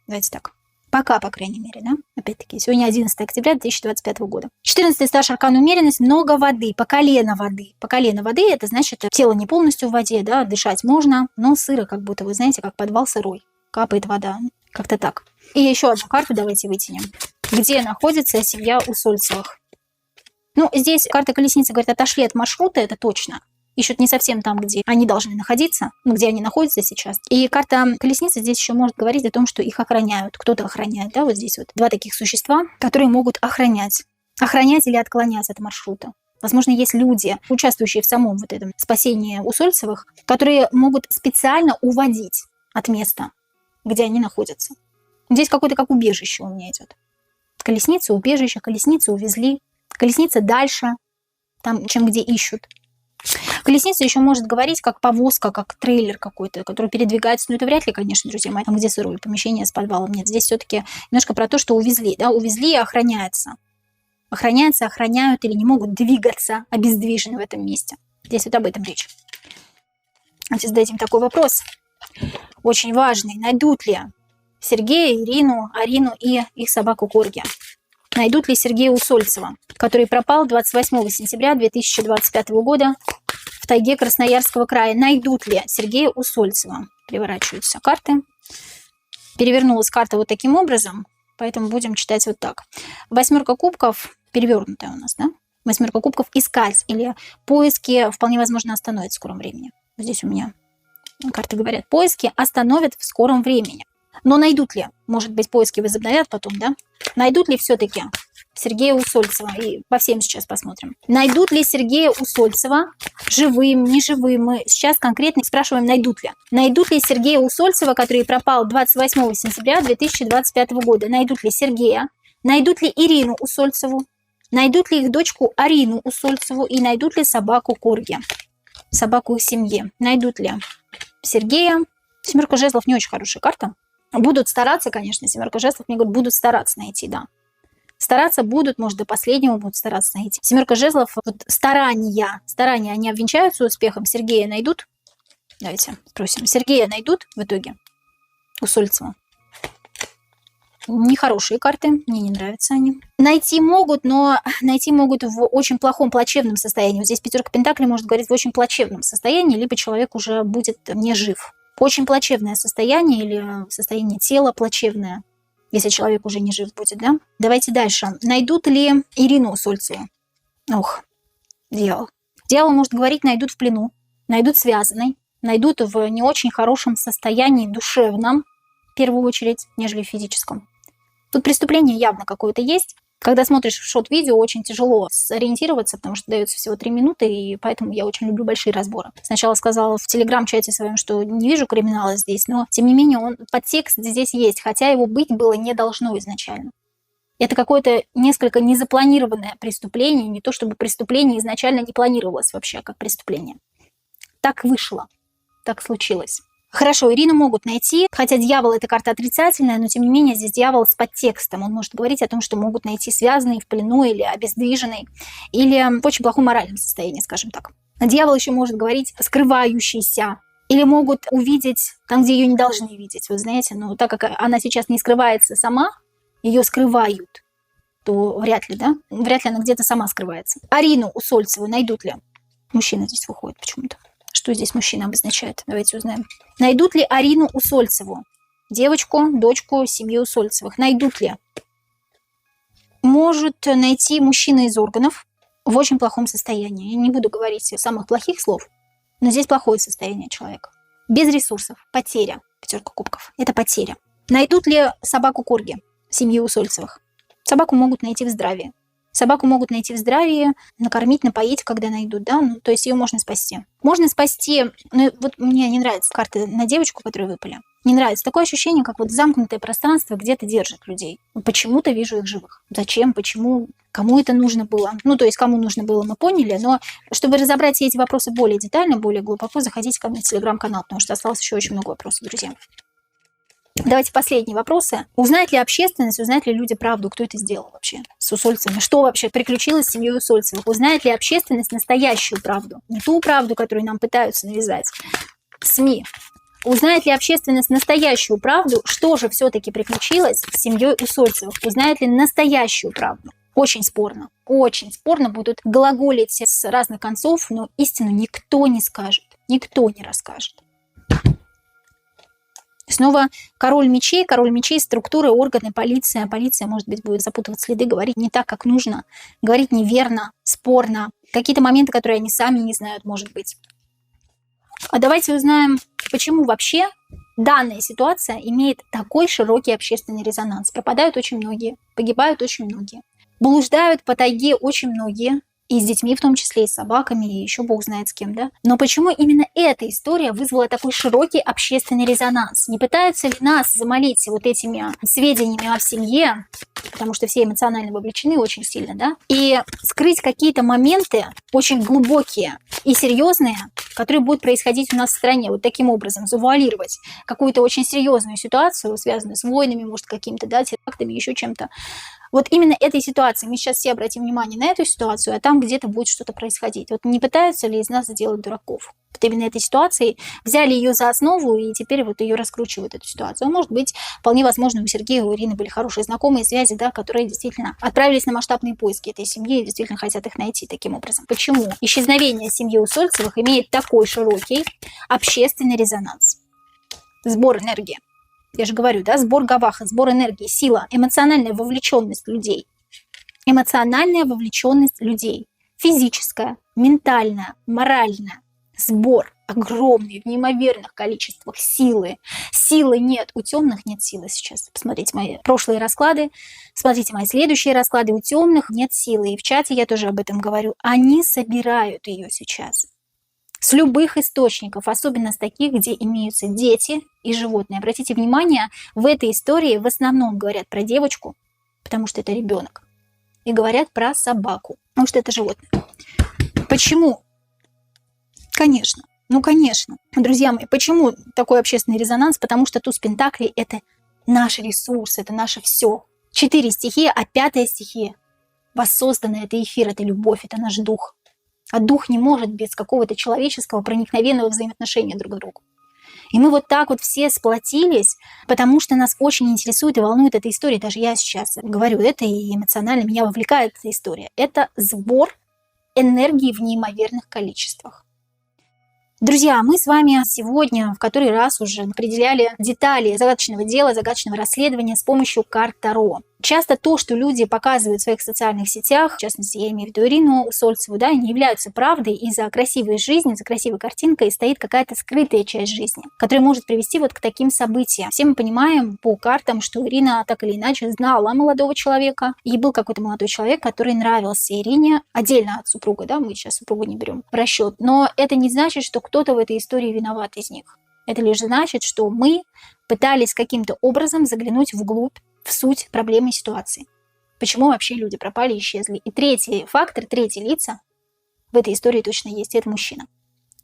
Speaker 1: Давайте так. Пока, по крайней мере, да? Опять-таки, сегодня 11 октября 2025 года. 14-й старший аркан умеренность, много воды, по колено воды. По колено воды, это значит, тело не полностью в воде, да, дышать можно, но сыро, как будто, вы знаете, как подвал сырой. Капает вода, как-то так. И еще одну карту давайте вытянем. Где находится семья Усольцевых? Ну, здесь карта колесницы говорит, отошли от маршрута, это точно. Ищут не совсем там, где они должны находиться, ну, где они находятся сейчас. И карта колесницы здесь еще может говорить о том, что их охраняют. Кто-то охраняет, да, вот здесь вот 2 таких существа, которые могут охранять. Охранять или отклоняться от маршрута. Возможно, есть люди, участвующие в самом вот этом спасении Усольцевых, которые могут специально уводить от места, где они находятся. Здесь какое-то как убежище у меня идет. Колесница, убежище, колесницу увезли. Колесница дальше, там, чем где ищут. Колесница еще может говорить как повозка, как трейлер какой-то, который передвигается. Но это вряд ли, конечно, друзья мои. Там, где сырое помещение с подвалом. Нет, здесь все-таки немножко про то, что увезли. Да? Увезли и охраняется. Охраняется, охраняют или не могут двигаться обездвижены в этом месте. Здесь вот об этом речь. Давайте зададим такой вопрос. Очень важный. Найдут ли Сергея, Ирину, Арину и их собаку Корги? Найдут ли Сергея Усольцева, который пропал 28 сентября 2025 года в тайге Красноярского края? Найдут ли Сергея Усольцева? Переворачиваются карты. Перевернулась карта вот таким образом, поэтому будем читать вот так. 8 кубков перевернутая у нас, да? 8 кубков искать или поиски вполне возможно остановят в скором времени. Здесь у меня карты говорят, поиски остановят в скором времени. Но найдут ли? Может быть, поиски возобновят потом, да? Найдут ли все-таки Сергея Усольцева? И по всем сейчас посмотрим. Найдут ли Сергея Усольцева живым, неживым? Мы сейчас конкретно спрашиваем, найдут ли. Найдут ли Сергея Усольцева, который пропал 28 сентября 2025 года? Найдут ли Сергея? Найдут ли Ирину Усольцеву? Найдут ли их дочку Арину Усольцеву? И найдут ли собаку Корги? Собаку их семьи. Найдут ли Сергея? 7 жезлов не очень хорошая карта. Будут стараться, конечно, 7 жезлов, мне говорят, будут стараться найти, да. Стараться будут, может, до последнего будут стараться найти. Семерка жезлов, вот старания, они обвенчаются успехом. Сергея найдут? Давайте спросим. Сергея найдут в итоге у Сольцева? Нехорошие карты, мне не нравятся они. Найти могут, но найти могут в очень плохом, плачевном состоянии. Вот здесь пятерка пентаклей может говорить в очень плачевном состоянии, либо человек уже будет не жив. Очень плачевное состояние или состояние тела плачевное, если человек уже не жив будет, да? Давайте дальше. Найдут ли Ирину Сольцеву? Ох, дьявол. Дьявол может говорить, найдут в плену, найдут связанной, найдут в не очень хорошем состоянии душевном, в первую очередь, нежели в физическом. Тут преступление явно какое-то есть. Когда смотришь шот-видео, очень тяжело сориентироваться, потому что дается всего 3 минуты, и поэтому я очень люблю большие разборы. Сначала сказала в телеграм-чате своем, что не вижу криминала здесь, но тем не менее подтекст здесь есть, хотя его быть было не должно изначально. Это какое-то несколько незапланированное преступление, не то чтобы преступление изначально не планировалось вообще как преступление. Так вышло, так случилось. Хорошо, Ирину могут найти, хотя дьявол – это карта отрицательная, но тем не менее здесь дьявол с подтекстом. Он может говорить о том, что могут найти связанный, в плену или обездвиженный, или в очень плохом моральном состоянии, скажем так. Дьявол еще может говорить скрывающийся, или могут увидеть там, где ее не должны видеть. Вы знаете, но так как она сейчас не скрывается сама, ее скрывают, то вряд ли, да? Вряд ли она где-то сама скрывается. Арину Усольцеву найдут ли? Мужчина здесь выходит почему-то. Что здесь мужчина обозначает? Давайте узнаем. Найдут ли Арину Усольцеву? Девочку, дочку семьи Усольцевых. Найдут ли? Может найти мужчина из органов в очень плохом состоянии. Я не буду говорить самых плохих слов, но здесь плохое состояние человека. Без ресурсов. Потеря. Пятерка кубков. Это потеря. Найдут ли собаку Корги семьи Усольцевых? Собаку могут найти в здравии. Собаку могут найти в здравии, накормить, напоить, когда найдут, да, ну, то есть ее можно спасти. Можно спасти, ну, вот мне не нравятся карты на девочку, которые выпали. Не нравится. Такое ощущение, как вот замкнутое пространство где-то держит людей. Почему-то вижу их живых. Зачем, почему, кому это нужно было? Ну, то есть кому нужно было, мы поняли, но чтобы разобрать все эти вопросы более детально, более глубоко, заходите ко мне в телеграм-канал, потому что осталось еще очень много вопросов, друзья. Давайте последние вопросы. Узнает ли общественность, узнают ли люди правду, кто это сделал вообще с Усольцевыми? Что вообще приключилось с семьей Усольцевых? Узнает ли общественность настоящую правду? Не ту правду, которую нам пытаются навязать СМИ. Узнает ли общественность настоящую правду? Что же все-таки приключилось с семьей Усольцевых? Узнает ли настоящую правду? Очень спорно. Очень спорно будут глаголить с разных концов, но истину никто не скажет. Никто не расскажет. Снова король мечей, структуры, органы, полиция. Полиция, может быть, будет запутывать следы, говорить не так, как нужно, говорить неверно, спорно. Какие-то моменты, которые они сами не знают, может быть. А давайте узнаем, почему вообще данная ситуация имеет такой широкий общественный резонанс. Пропадают очень многие, погибают очень многие. Блуждают по тайге очень многие. И с детьми в том числе, и с собаками, и еще бог знает с кем, да? Но почему именно эта история вызвала такой широкий общественный резонанс? Не пытаются ли нас замолить вот этими сведениями о семье, потому что все эмоционально вовлечены очень сильно, да? И скрыть какие-то моменты очень глубокие и серьезные, которые будут происходить у нас в стране. Вот таким образом завуалировать какую-то очень серьезную ситуацию, связанную с войнами, может, какими-то, да, терактами, еще чем-то. Вот именно этой ситуации, мы сейчас все обратим внимание на эту ситуацию, а там где-то будет что-то происходить. Вот не пытаются ли из нас сделать дураков? Вот именно этой ситуации взяли ее за основу и теперь вот ее раскручивают, эту ситуацию. Может быть, вполне возможно, у Сергея и у Ирины были хорошие знакомые связи, да, которые действительно отправились на масштабные поиски этой семьи и действительно хотят их найти таким образом. Почему исчезновение семьи Усольцевых имеет такой широкий общественный резонанс? Сбор энергии. Я же говорю, да, сбор гаваха, сбор энергии, сила, эмоциональная вовлеченность людей. Эмоциональная вовлеченность людей. Физическая, ментальная, моральная. Сбор огромный, в неимоверных количествах силы. Силы нет, у темных нет силы сейчас. Посмотрите мои прошлые расклады, смотрите мои следующие расклады. У темных нет силы. И в чате я тоже об этом говорю. Они собирают ее сейчас. С любых источников, особенно с таких, где имеются дети и животные. Обратите внимание, в этой истории в основном говорят про девочку, потому что это ребенок, и говорят про собаку, потому что это животное. Почему? Конечно, конечно. Друзья мои, почему такой общественный резонанс? Потому что туз пентаклей – это наш ресурс, это наше все. 4 стихии, а 5-я стихия воссозданная — это эфир, это любовь, это наш дух. А дух не может без какого-то человеческого проникновенного взаимоотношения друг к другу. И мы вот так вот все сплотились, потому что нас очень интересует и волнует эта история. Даже я сейчас говорю это, и эмоционально меня вовлекает эта история. Это сбор энергии в неимоверных количествах. Друзья, мы с вами сегодня в который раз уже определяли детали загадочного дела, загадочного расследования с помощью карт Таро. Часто то, что люди показывают в своих социальных сетях, в частности, я имею в виду Ирину Усольцеву, да, не являются правдой, и за красивой жизнью, за красивой картинкой стоит какая-то скрытая часть жизни, которая может привести вот к таким событиям. Все мы понимаем по картам, что Ирина так или иначе знала молодого человека, и был какой-то молодой человек, который нравился Ирине, отдельно от супруга, да, мы сейчас супругу не берем в расчет, но это не значит, что кто-то в этой истории виноват из них. Это лишь значит, что мы пытались каким-то образом заглянуть вглубь, в суть проблемы ситуации. Почему вообще люди пропали и исчезли. И третий фактор, третьи лица в этой истории точно есть. Это мужчина.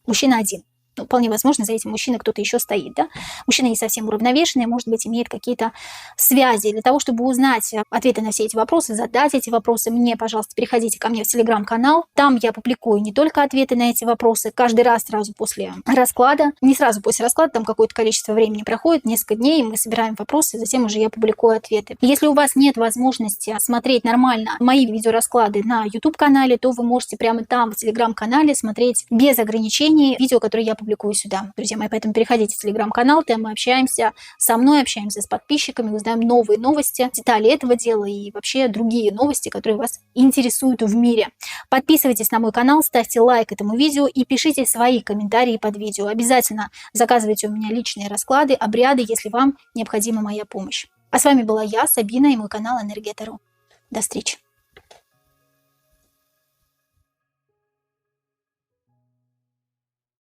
Speaker 1: Мужчина один. Ну, вполне возможно, за этим мужчиной кто-то еще стоит. Да? Мужчина не совсем уравновешенный, может быть, имеет какие-то связи. Для того, чтобы узнать ответы на все эти вопросы, задать эти вопросы мне, пожалуйста, переходите ко мне в телеграм-канал. Там я публикую не только ответы на эти вопросы, каждый раз сразу после расклада. Не сразу после расклада, там какое-то количество времени проходит, несколько дней, мы собираем вопросы, затем уже я публикую ответы. Если у вас нет возможности смотреть нормально мои видеорасклады на YouTube-канале, то вы можете прямо там, в телеграм-канале, смотреть без ограничений видео, которые я публикую сюда. Друзья мои, поэтому переходите в телеграм-канал, там мы общаемся со мной, общаемся с подписчиками, узнаем новые новости, детали этого дела и вообще другие новости, которые вас интересуют в мире. Подписывайтесь на мой канал, ставьте лайк этому видео и пишите свои комментарии под видео. Обязательно заказывайте у меня личные расклады, обряды, если вам необходима моя помощь. А с вами была я, Сабина, и мой канал Энергия Таро. До встречи!